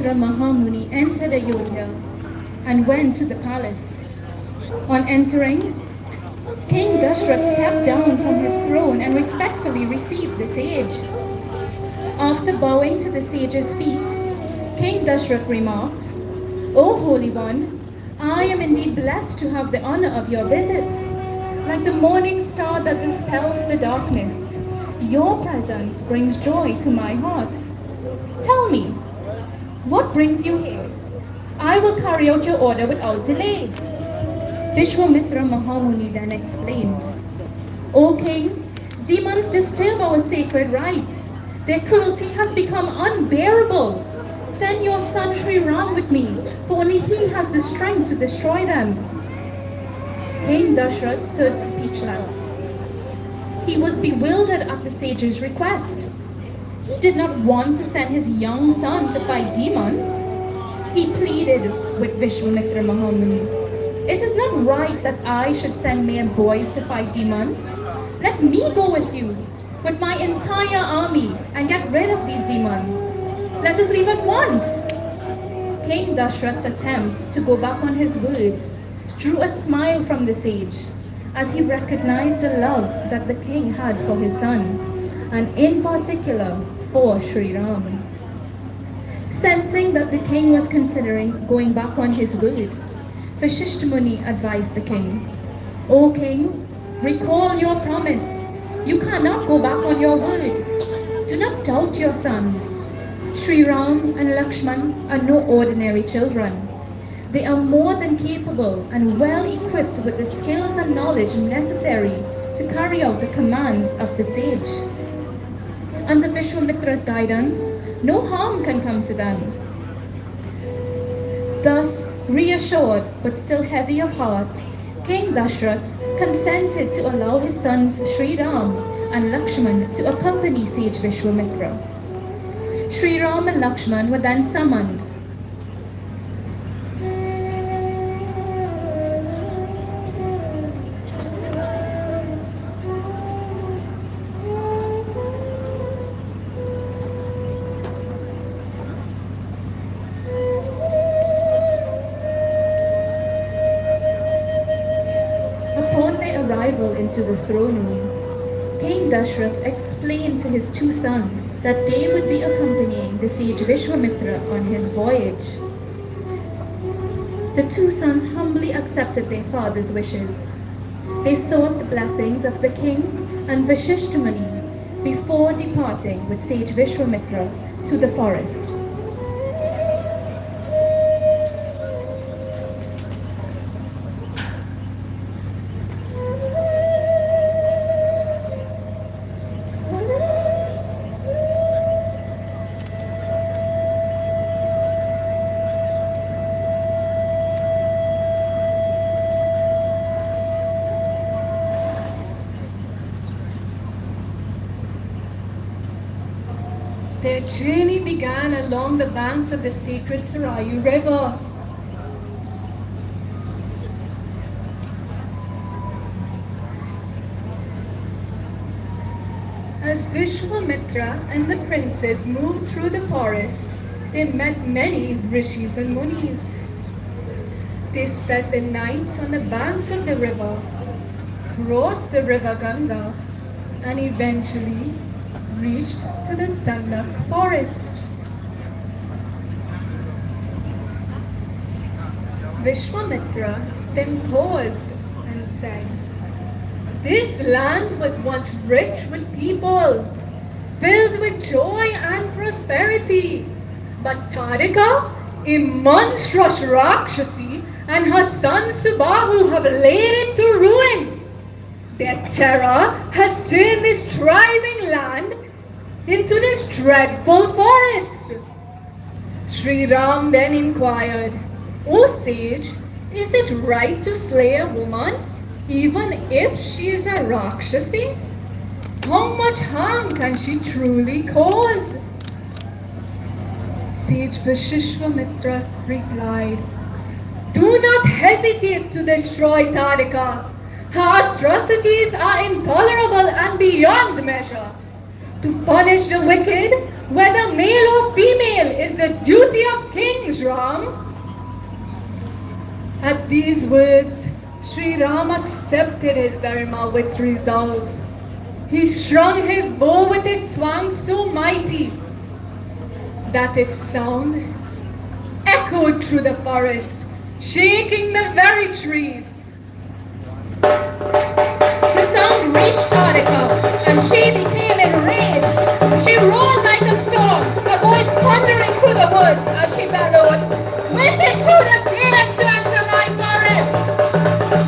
Vishwamitra Mahamuni entered Ayodhya and went to the palace. On entering, King Dashrath stepped down from his throne and respectfully received the sage. After bowing to the sage's feet, King Dashrath remarked, "O Holy One, I am indeed blessed to have the honor of your visit. Like the morning star that dispels the darkness, your presence brings joy to my heart. Tell me, what brings you here? I will carry out your order without delay." Vishwamitra Mahamuni then explained, "O king, demons disturb our sacred rites. Their cruelty has become unbearable. Send your son Sri Ram with me, for only he has the strength to destroy them." King Dashrath stood speechless. He was bewildered at the sage's request. He did not want to send his young son to fight demons. He pleaded with Vishwamitra Mahamuni, "It is not right that I should send mere boys to fight demons. Let me go with you, with my entire army, and get rid of these demons. Let us leave at once." King Dashrath's attempt to go back on his words drew a smile from the sage as he recognized the love that the king had for his son, and in particular for Sri Ram. Sensing that the king was considering going back on his word, Vasishtha Muni advised the king, "O king, recall your promise. You cannot go back on your word. Do not doubt your sons. Sri Ram and Lakshman are no ordinary children. They are more than capable and well equipped with the skills and knowledge necessary to carry out the commands of the sage. Under Vishwamitra's guidance, no harm can come to them." Thus, reassured but still heavy of heart, King Dashrath consented to allow his sons Sri Ram and Lakshman to accompany sage Vishwamitra. Sri Ram and Lakshman were then summoned. Upon their arrival into the throne room, King Dashrath explained to his two sons that they would be accompanying the sage Vishwamitra on his voyage. The two sons humbly accepted their father's wishes. They sought the blessings of the king and Vasishtha Muni before departing with sage Vishwamitra to the forest. Their journey began along the banks of the sacred Sarayu River. As Vishwamitra and the princes moved through the forest, they met many rishis and munis. They spent the night on the banks of the river, crossed the river Ganga, and eventually reached to the Tannak forest. Vishwamitra then paused and said, "This land was once rich with people, filled with joy and prosperity. But Tarika, a monstrous Rakshasi, and her son Subahu have laid it to ruin. Their terror has turned this thriving land into this dreadful forest." Sri Ram then inquired, "O sage, is it right to slay a woman, even if she is a Rakshasi? How much harm can she truly cause?" Sage Vishwamitra replied, "Do not hesitate to destroy Tarika. Her atrocities are intolerable and beyond measure. To punish the wicked, whether male or female, is the duty of kings, Ram. At these words, Sri Ram accepted his dharma with resolve. He strung his bow with a twang so mighty that its sound echoed through the forest, shaking the very trees. The sound reached Tarika, and she became enraged. She roared like a storm, her voice thundering through the woods as she bellowed, "Witches through the gates to enter my forest!"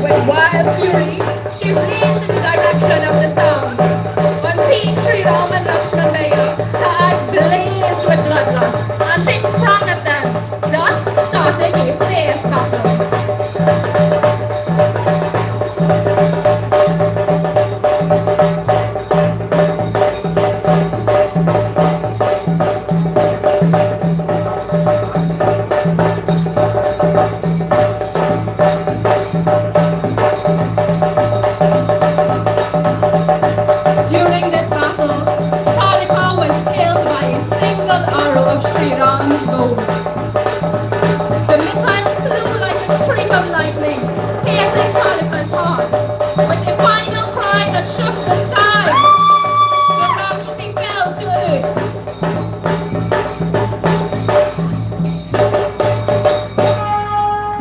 With wild fury, she raced in the direction of the sound. On seeing Sri Ram and Lakshman Bhaiya, her eyes blazed with bloodlust, and she sprung at them, thus starting a fierce battle. During this battle, Tarika was killed by a single arrow of Sri Ram's bow. The missile flew like a streak of lightning, piercing Tarika's heart. With a final cry that shook the sky, the Rakshasi fell to earth.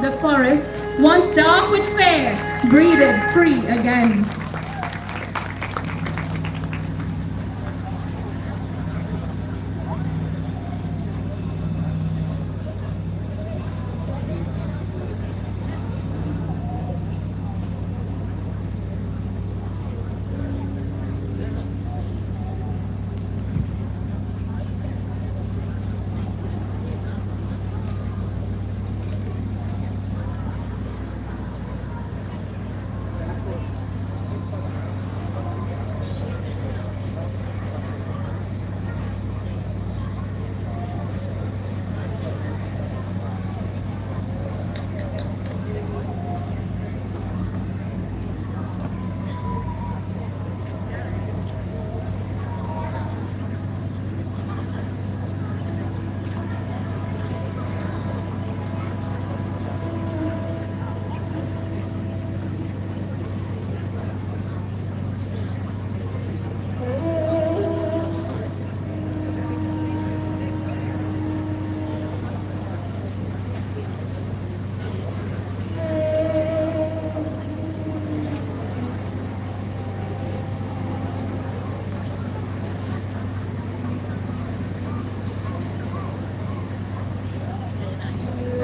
The forest, once dark with fear, breathed free again.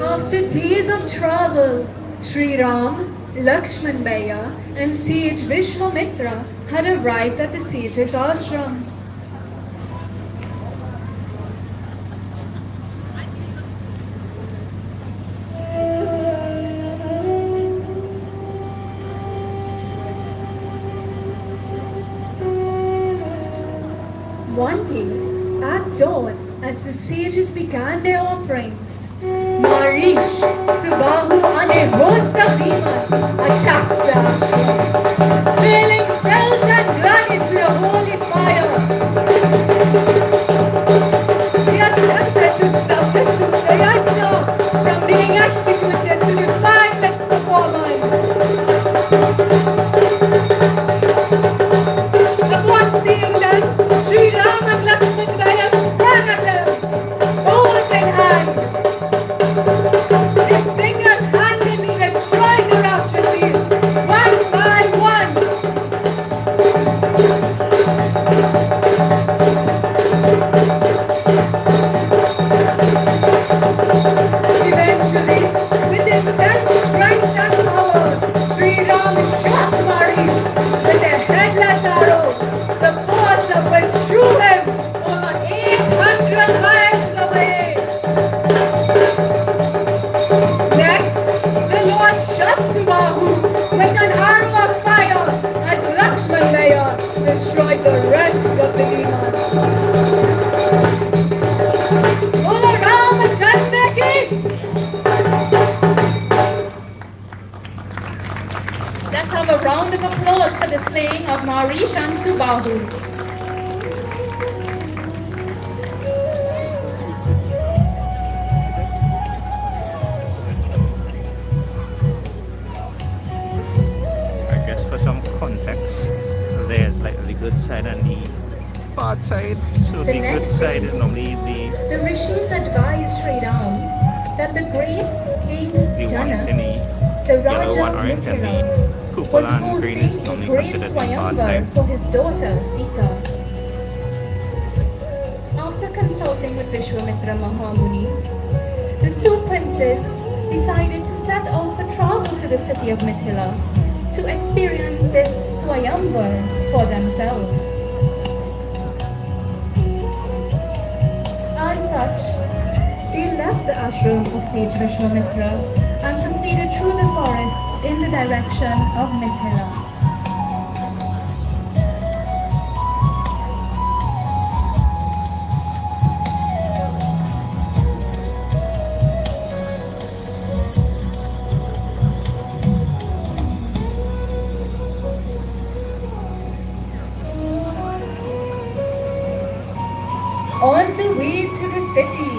After days of travel, Sri Ram, Lakshman Bhaiya and sage Vishwamitra had arrived at the sage's ashram. One day, at dawn, as the sages began their offerings, Marish, Subahu and a host of demons attacked the ashram, hurling felt and blood into the holy fire. They attempted to stop the Sutta Yajna from being executed to defile its performance. Upon seeing them, Sri Ram and Lakshman Bhaiya sprang at them, bows in hand. They single-handedly destroyed the Rakshasis, one by one. Eventually, with intense strength and power, Sri Ram shot Marish with a headless arrow, the force of which threw him over 800 miles away. Next, the Lord shot Subahu with an arrow of fire as Lakshman Bhaiya destroyed the rest of the demons. Bolo Ramachandra ki! Let's have a round of applause for the slaying of Marish and Subahu. side and the bad side. So The the good next side day, is normally the rishis advised Sri Ram that the great King the one Janak, in the the Raja yellow one, of right? And Mithila, the purple was and green hosting is a normally great considered the bad Swayamvar side. for his daughter Sita. After consulting with Vishwamitra Mahamuni, the two princes decided to set out for travel to the city of Mithila to experience this Swayamvar for themselves. As such, they left the ashram of sage Vishwamitra and proceeded through the forest in the direction of Mithila. On the way to the city,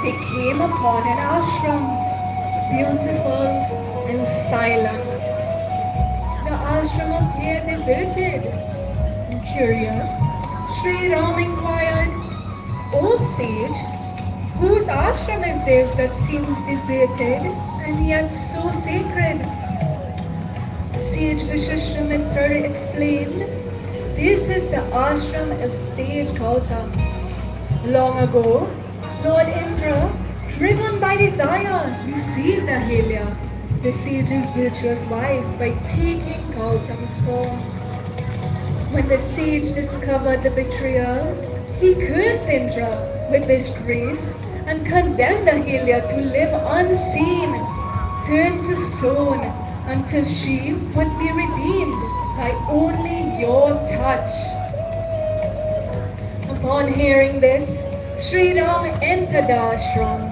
they came upon an ashram, beautiful and silent. The ashram appeared deserted. And curious, Sri Ram inquired, "O sage, whose ashram is this that seems deserted and yet so sacred?" Sage Vishwamitra explained, "This is the ashram of sage Gautam. Long ago, Lord Indra, driven by desire, deceived Ahalia, the sage's virtuous wife, by taking Gautam's form. When the sage discovered the betrayal, he cursed Indra with disgrace and condemned Ahalia to live unseen, turned to stone, until she would be redeemed by only your touch." Upon hearing this, Sri Ram entered the ashram.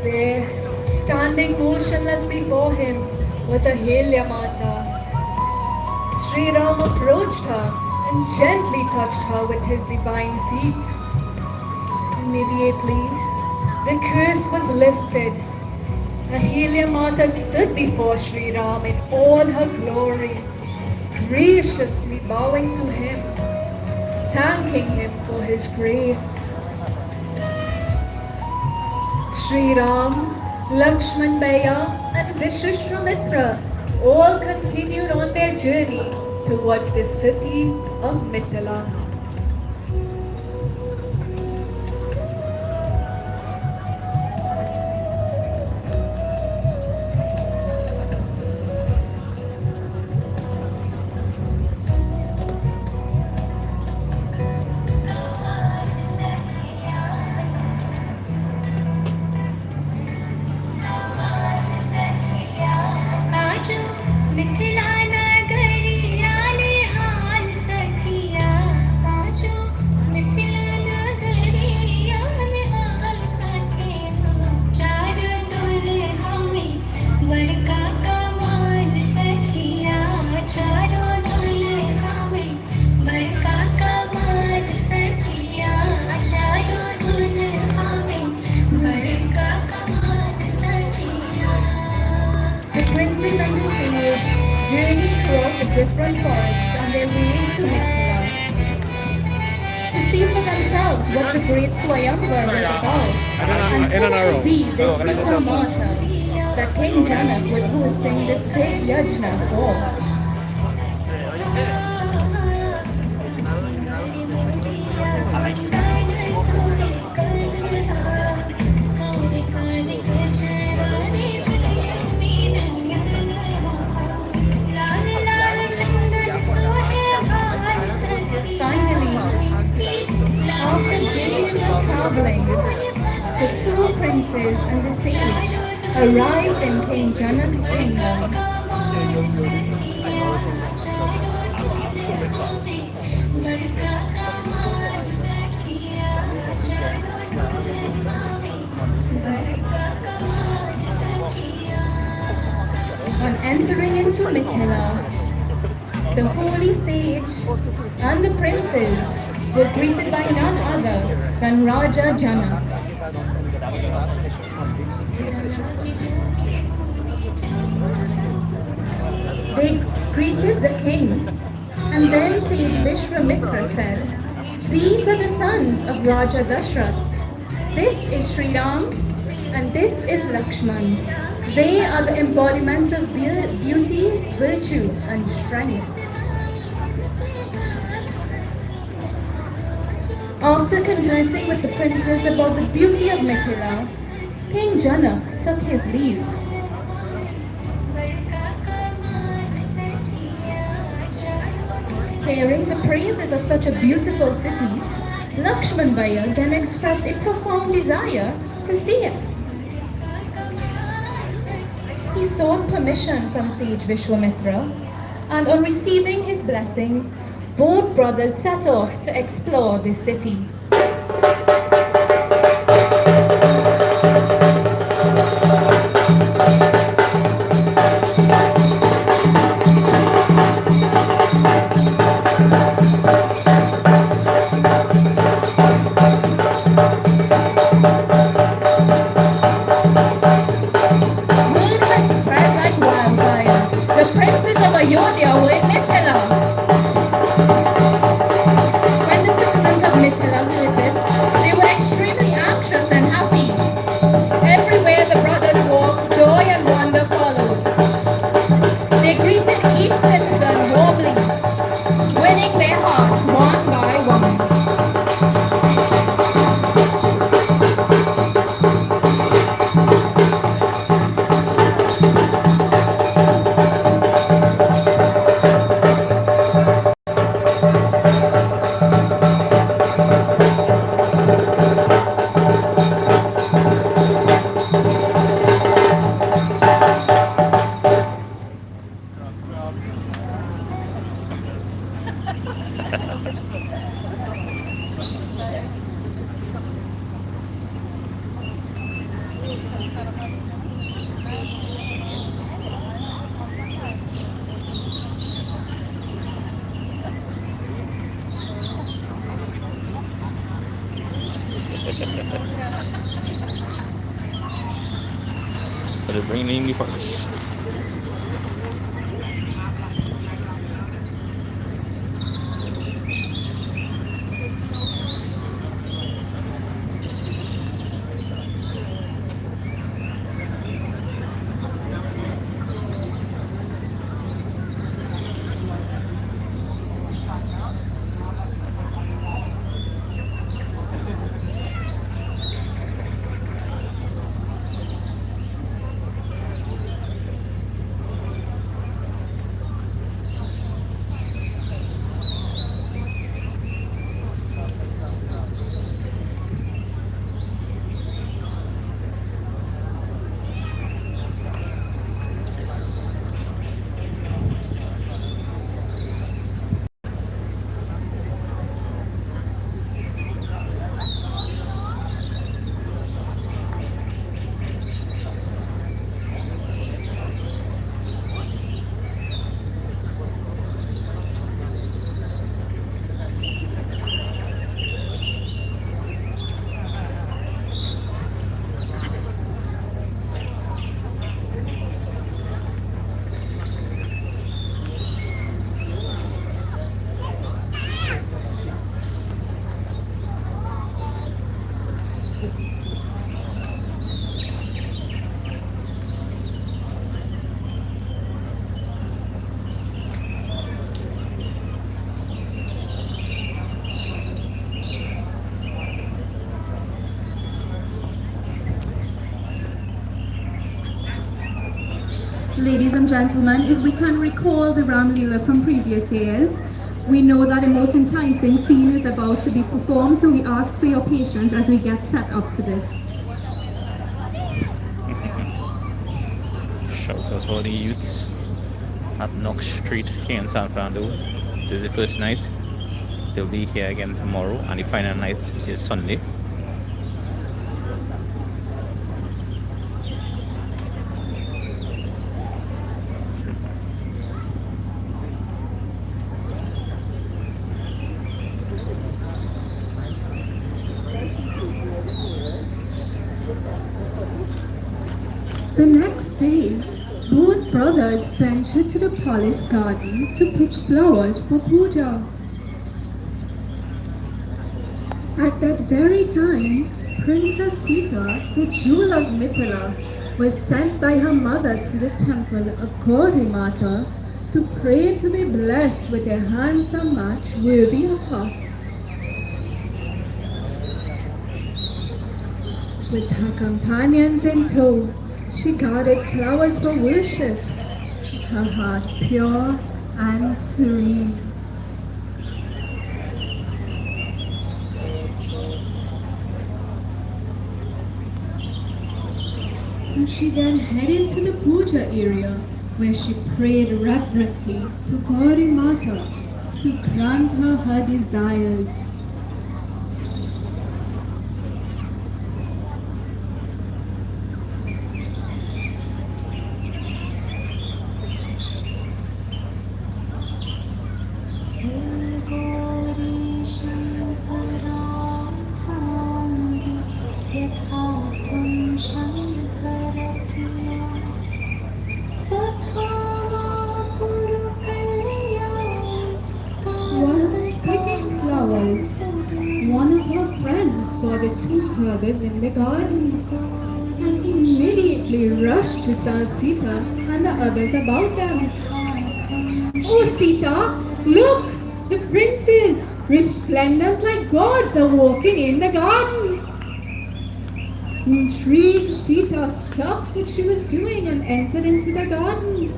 There, standing motionless before him, was Ahalia Mata. Sri Ram approached her and gently touched her with his divine feet. Immediately, the curse was lifted. Ahalia Mata stood before Sri Ram in all her glory, graciously bowing to him, thanking him for his grace. Sri Ram, Lakshman Bhaiya and Vishwamitra all continued on their journey towards the city of Mithila. Different forests on their way to Mithila to see for themselves what the great Swayamvar was about and who would be this Sita Mata that King Janak was hosting this big yajna for. Finally, after days of traveling, the two princes and the sage arrived in King Janak's kingdom. On entering into Mithila, the holy sage and the princes were greeted by none other than Raja Janak. They greeted the king, and then sage Vishwamitra said, "These are the sons of Raja Dashrath. This is Sri Ram, and this is Lakshman. They are the embodiments of beauty, virtue, and strength." After conversing with the princes about the beauty of Mithila, King Janak took his leave. Hearing the praises of such a beautiful city, Lakshman Bhaiya then expressed a profound desire to see it. He sought permission from sage Vishwamitra, and on receiving his blessing, both brothers set off to explore this city. Mithila heard this, they were extremely anxious and happy. Everywhere the brothers walked, joy and wonder followed. They greeted each citizen warmly, winning their hearts one by one. So they're bringing me first. Ladies and gentlemen, if we can recall the Ramleela from previous years, we know that a most enticing scene is about to be performed, so we ask for your patience as we get set up for this. Shout out to all the youths at Knox Street here in San Fernando. This is the first night. They'll be here again tomorrow, and the final night is Sunday. The next day, both brothers ventured to the palace garden to pick flowers for puja. At that very time, Princess Sita, the jewel of Mithila, was sent by her mother to the temple of Gauri Mata to pray to be blessed with a handsome match worthy of her. With her companions in tow, she gathered flowers for worship, her heart pure and serene. And she then headed to the puja area, where she prayed reverently to Gauri Mata to grant her desires. One of her friends saw the two brothers in the garden and immediately rushed to tell Sita and the others about them. "Oh Sita, look! The princes, resplendent like gods, are walking in the garden." Intrigued, Sita stopped what she was doing and entered into the garden.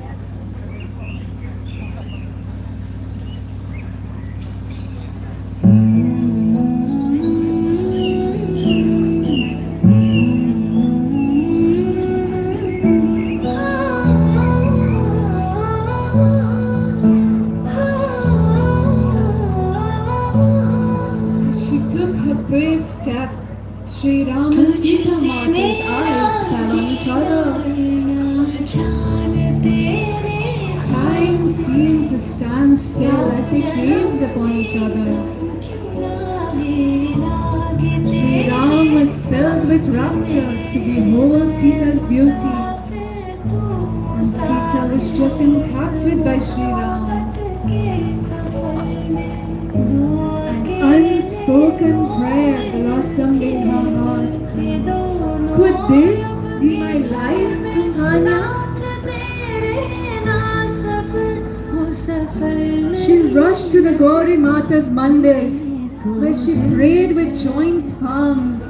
Shri Ram and Sita Mata's eyes fell on each other. Time seemed to stand still as they gazed upon each other. Shri Ram was filled with rapture to behold Sita's beauty. And Sita was just encaptured by Shri Ram. Unspoken prayer blossomed in her heart. Could this be my life's companion? She rushed to the Gauri Mata's Mandir, where she prayed with joined palms.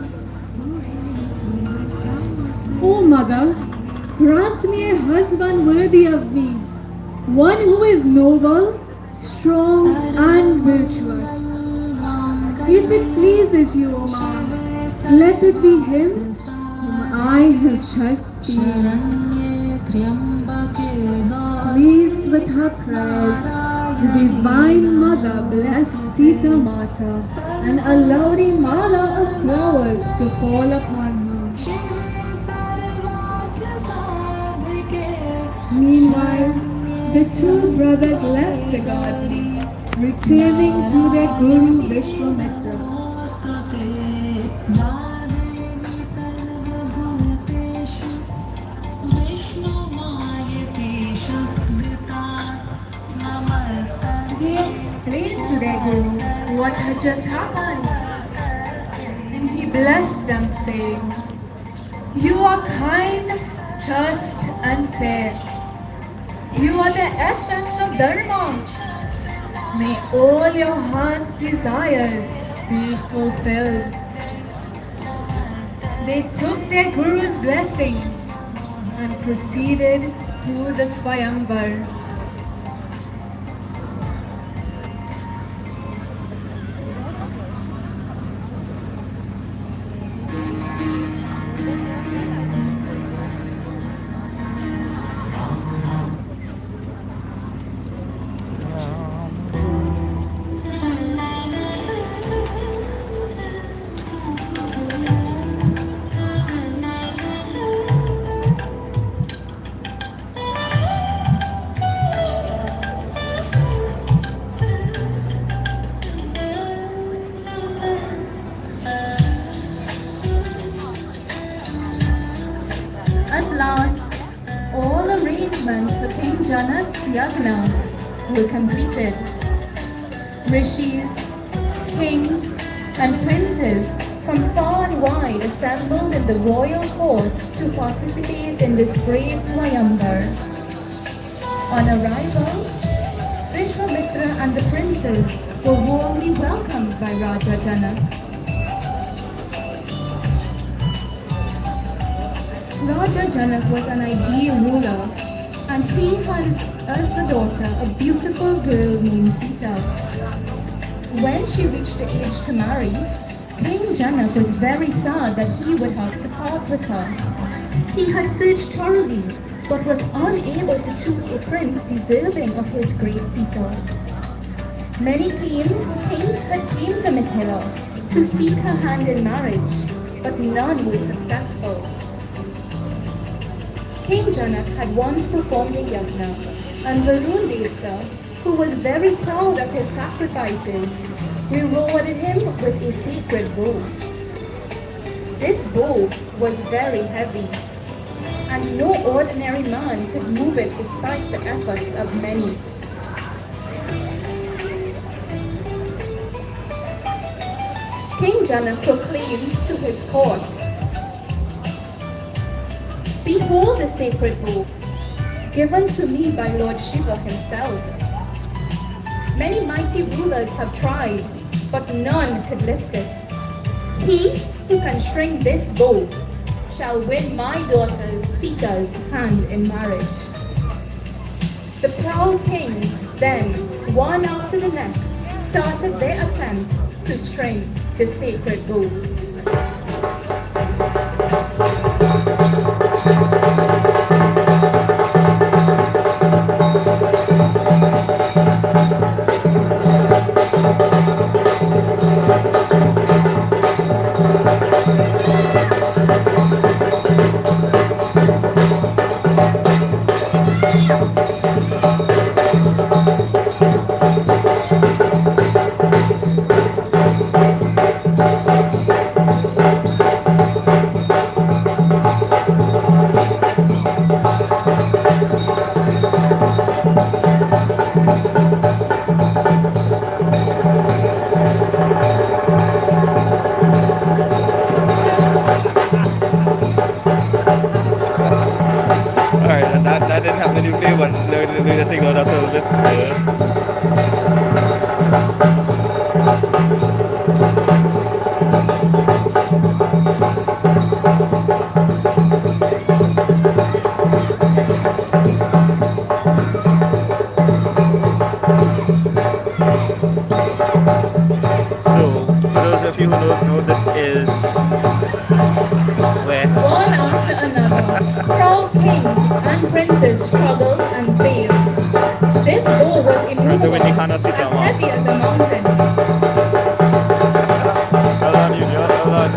"Oh Mother, grant me a husband worthy of me, one who is noble, strong and virtuous. If it pleases you, O Ma, let it be him whom I have just seen." Pleased with her prayers, the Divine Mother blessed Sita Mata and allowed a mala of flowers to fall upon her. Meanwhile, the two brothers left the garden, returning to their Guru Vishwamitra. They explained to their Guru what had just happened, and he blessed them, saying, "You are kind, just and fair. You are the essence of Dharma. May all your heart's desires be fulfilled." They took their Guru's blessings and proceeded to the Swayamvar. Janak's yagna were completed. Rishis, kings, and princes from far and wide assembled in the royal court to participate in this great Swayamvar. On arrival, Vishwamitra and the princes were warmly welcomed by Raja Janak. Raja Janak was an ideal ruler, and he had as a daughter a beautiful girl named Sita. When she reached the age to marry, King Janak was very sad that he would have to part with her. He had searched thoroughly, but was unable to choose a prince deserving of his great Sita. Many kings had came to Mithila to seek her hand in marriage, but none were successful. King Janak had once performed a yagna, and Varun Devta, who was very proud of his sacrifices, rewarded him with a sacred bow. This bow was very heavy, and no ordinary man could move it despite the efforts of many. King Janak proclaimed to his court, "Behold the sacred bow, given to me by Lord Shiva himself. Many mighty rulers have tried, but none could lift it. He who can string this bow shall win my daughter Sita's hand in marriage." The proud kings then, one after the next, started their attempt to string the sacred bow. That didn't have to do play, but the signal that's a little bit. So, for those of you who don't know, this is where one after another, proud kings and princes struggled and failed. This bow was immovable, as heavy as a mountain. Hold on, you hold on.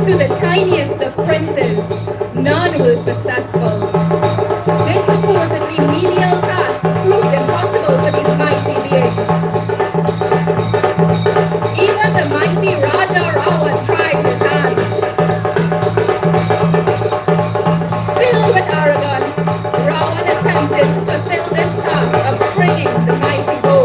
to the tiniest of princes, none were successful. This supposedly menial task proved impossible for these mighty beings. Even the mighty Raja Ravan tried his hand. Filled with arrogance, Ravan attempted to fulfill this task of stringing the mighty bow.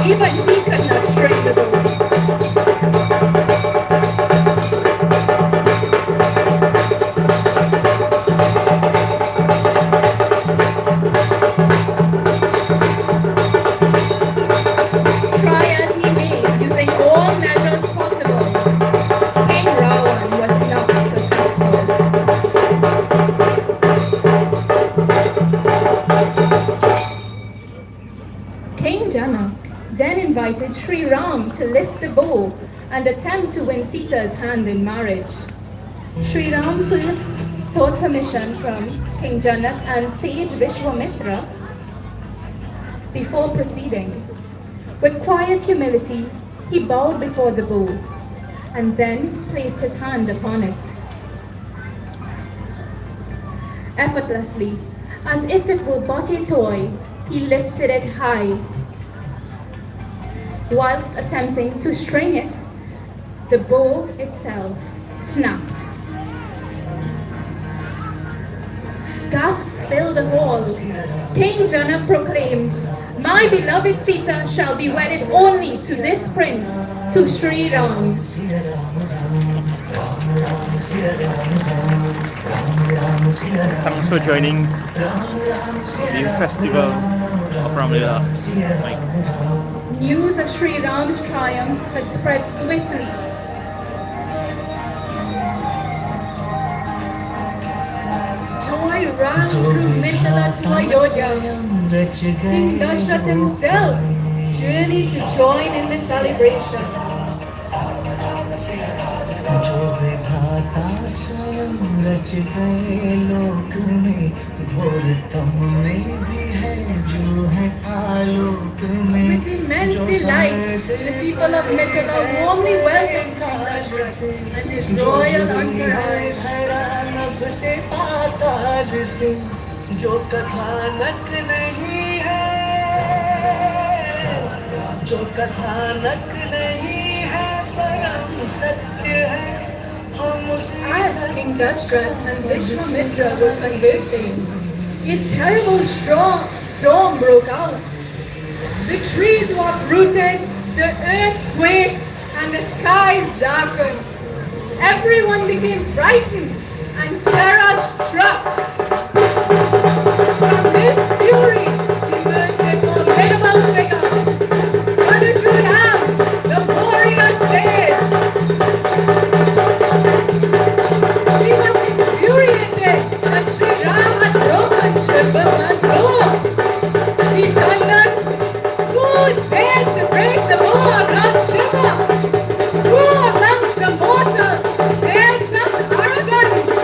Even he could not string the bow. Try as he may, using all measures possible, King Ravan was not successful. King Janak then invited Sri Ram to lift the bow and attempt to win Sita's hand in marriage. Sri Ram first sought permission from King Janak and sage Vishwamitra before proceeding. With quiet humility, he bowed before the bow and then placed his hand upon it. Effortlessly, as if it were but a toy, he lifted it high. Whilst attempting to string it, the bow itself snapped. Gasps filled the hall. King Janak proclaimed, "My beloved Sita shall be wedded only to this prince, to Sri Ram." Thanks for joining the festival of Ramleela. News of Sri Ram's triumph had spread swiftly. Joy ran through Mithila to Ayodhya. King Dashrath himself journeyed to join in the celebration. रच गए लोक में घोर तम में भी है जो है आलोक में. With immense delight, the people of Mithila warmly welcomed King Dashrath and his royal entourage. से पाताल से जो कथानक नहीं है, जो कथानक नहीं है परम सत्य है. As King Dashrath and Vishwamitra were conversing, a terrible storm broke out. The trees were uprooted, the earth quaked, and the skies darkened. Everyone became frightened, and terror struck. From this fury emerged a formidable figure. Princehood, the warrior sage. He was infuriated that Sri Ram had broken Shouyavar's law. He thundered, "Who dared to break the law of Lord Shiva? Who amongst the mortals dares such arrogance?"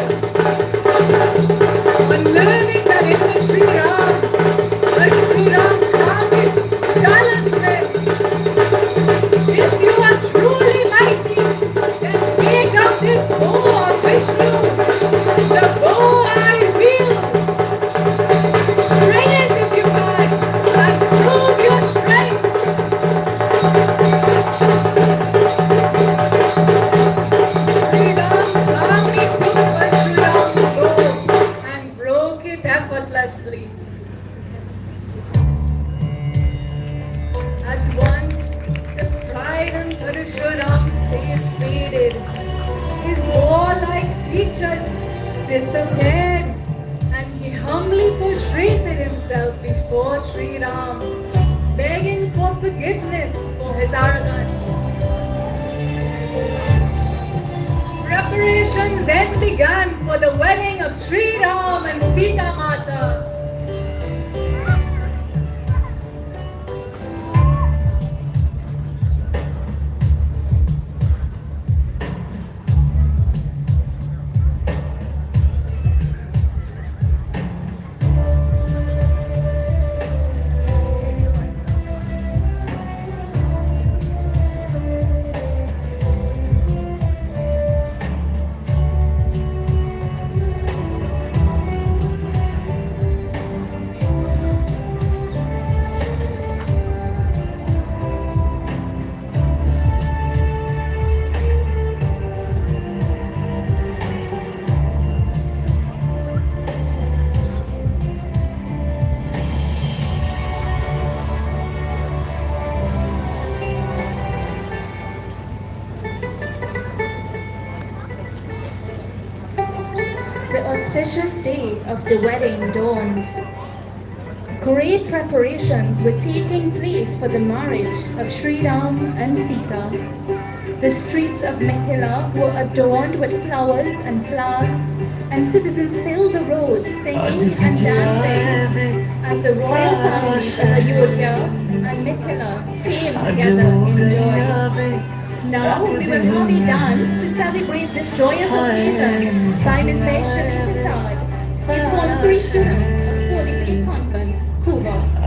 On learning that it was Sri Ram, calmly challenged him. "If you are truly mighty, then take up this bow of Vishnu, the bow I wield. String it if you can, and prove your strength." Sri Ram calmly took Parshuram's bow and broke it effortlessly. At once, the pride on Parshuram's face faded. His warlike features disappeared, and he humbly prostrated himself before Sri Ram, begging for forgiveness for his arrogance. Preparations then began for the wedding of Sri Ram and Sita Mata. the auspicious day of the wedding dawned. Great preparations were taking place for the marriage of Sri Ram and Sita. The streets of Mithila were adorned with flowers and flags, and citizens filled the roads singing and dancing as the royal families of Ayodhya and Mithila came together in joy. Now we will have a dance to celebrate this joyous occasion by Ms. Vaishnavi Prasad, a Form 3 student of Holy Faith Convent, Cuba.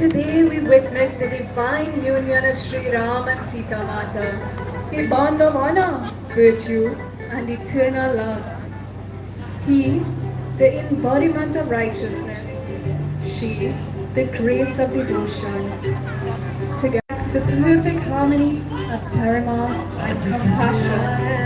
Today we witness the divine union of Sri Ram and Sita Mata, a bond of honor, virtue, and eternal love. He, the embodiment of righteousness; she, the grace of devotion. Together, the perfect harmony of dharma and compassion.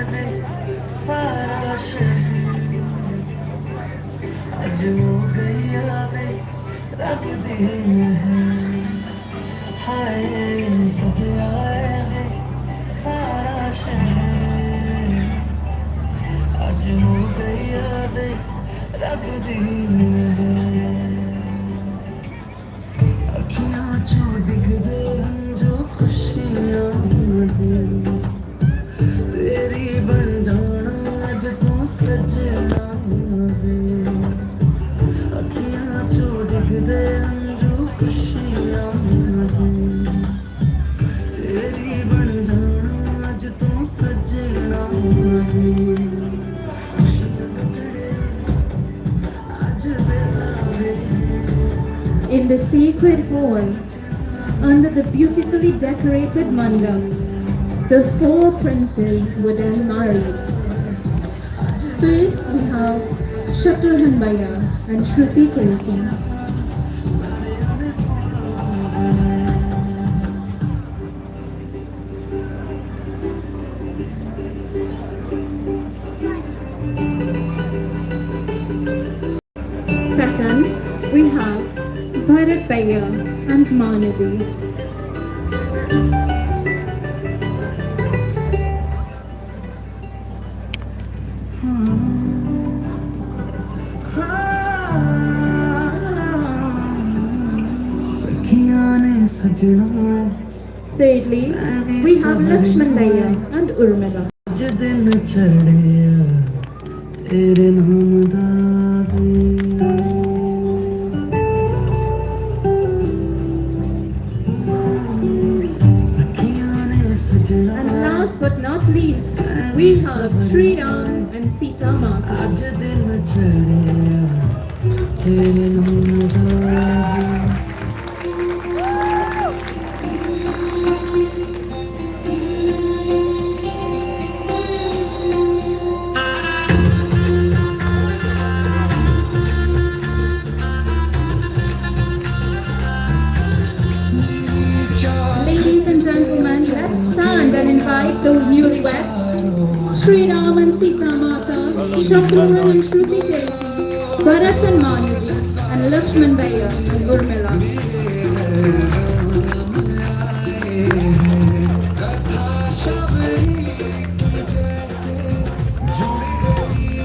खुशी sacred hall, under the beautifully decorated mandap, the four princes were then married. First we have Shatrughan Bhaiya and Shruti Kirti. Second, we have Bharat Bhaiya and Manavi. Thirdly, we have Lakshman Bhaiya and Urmila. And last but not least, we have Sri Ram and Sita Mata. Ladies and gentlemen, let's stand and invite the newlyweds, Sri Ram and Sita Mata, Shatrughan and Shruti Kirti, Bharat and Manavi, and Lakshman Bhaiya and Urmila.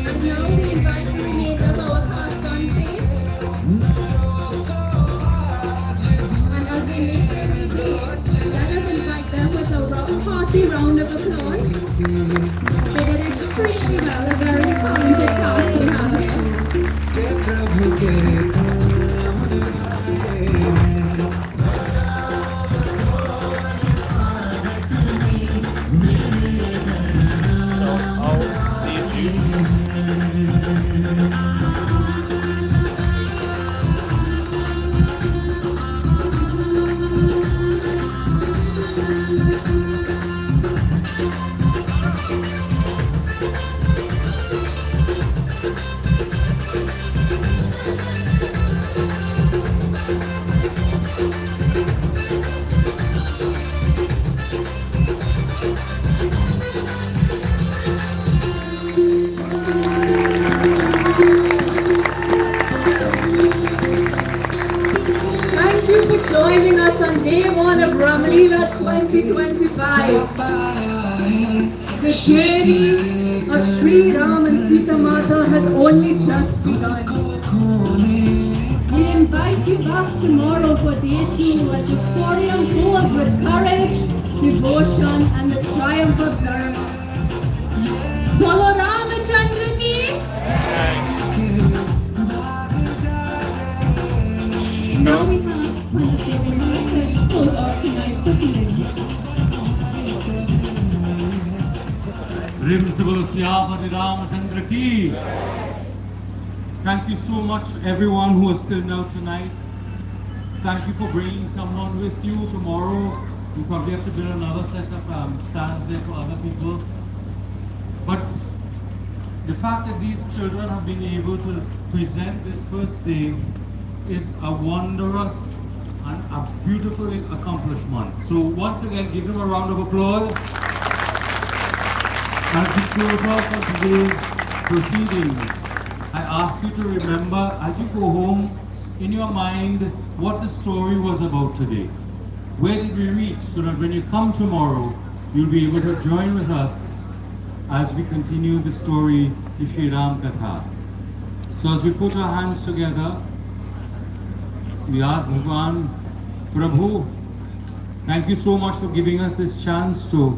And now we invite the remainder of our cast on stage. And as they make their way there, let us invite them with a hearty round of applause. They did extremely well, a very talented cast we have here. Thank you for joining us on day one of Ramleela 2025. The journey of Sri Ram and Sita Mata has only just begun. We invite you back tomorrow for day two as the story unfolds with courage, devotion, and the triumph of Dharma. Bolo Ramachandra ki! Now we have Patricia Beddoe to close off tonight's proceedings. Thank you so much everyone who has turned out tonight. Thank you for bringing someone with you tomorrow. We probably have to build another set of stands there for other people. But the fact that these children have been able to present this first day is a wondrous and a beautiful accomplishment. So once again, give them a round of applause. As we close off on today's proceedings, I ask you to remember as you go home, in your mind, what the story was about today. Where did we reach, so that when you come tomorrow, you'll be able to join with us as we continue the story, the Shri Ram Katha. So as we put our hands together, we ask Bhagwan, Prabhu, thank you so much for giving us this chance to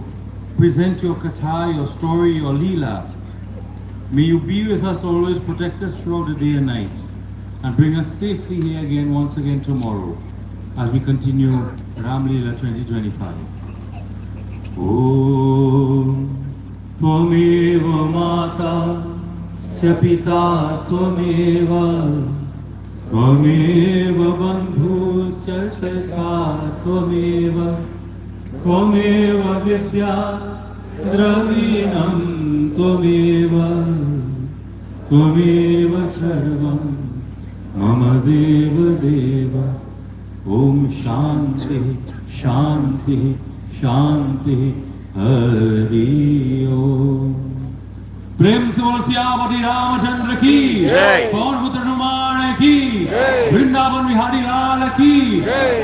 present your Katha, your story, your Leela. May you be with us always, protect us throughout the day and night, and bring us safely here again, once again tomorrow, as we continue Ramleela 2025. Om Tvameva Mata Cha Pita Tvameva त्वमेव बन्धुश्च सखा त्वमेव त्वमेव विद्या द्रविणं त्वमेव त्वमेव सर्वं मम देव देव ॐ शान्ति शान्ति शान्ति हरि ओम। प्रेम से बोल सियापति रामचंद्र की जय। पवन पुत्र हनुमान की वृंदावन बिहारी लाल की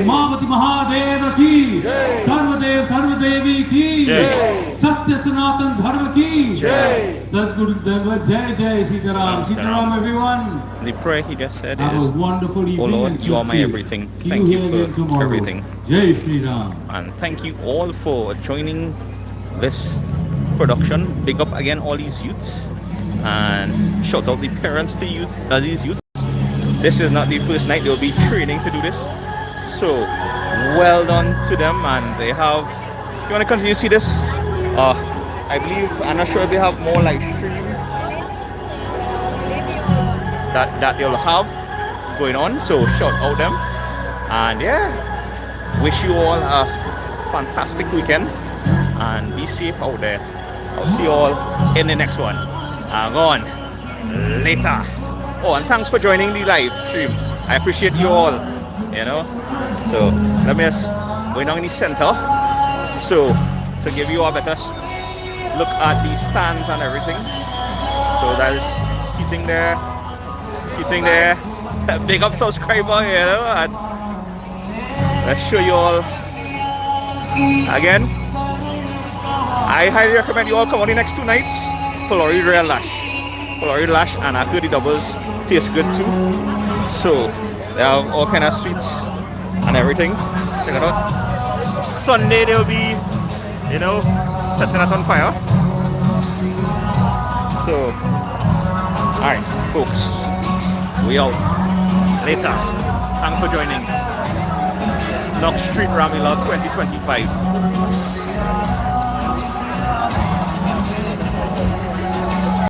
उमापति महादेव की सर्वदेव सर्वदेवी की सत्य सनातन धर्म की सदगुरु देव जय जय Sitaram Sitaram everyone. The prayer he just said Have is, a wonderful evening. "Oh Lord, and you are my see you. everything. See Thank you you again for tomorrow. everything." Jai Shri Ram. And thank you all for joining this production. Big up again all these youths, and shout out the parents to you, these youths. This is not the first night they'll be training to do this, so well done to them. And they have, if you want to continue to see this, I believe, I'm not sure if they have more live stream that they'll have going on, so shout out them. And yeah, wish you all a fantastic weekend and be safe out there. I'll see you all in the next one. Go on later. Oh, and thanks for joining the live stream. I appreciate you all, you know. So let me just go down in the center, so to give you a better look at the stands and everything. So that is sitting there, big up subscriber, you know. And let's show you all again. I highly recommend you all come on the next 2 nights. Polari Real Lash and Akudi doubles taste good too. So they have all kind of sweets and everything. Check it out. Sunday they'll be, you know, setting it on fire. So alright folks, we out later. Thanks for joining Knox Street Ramleela 2025.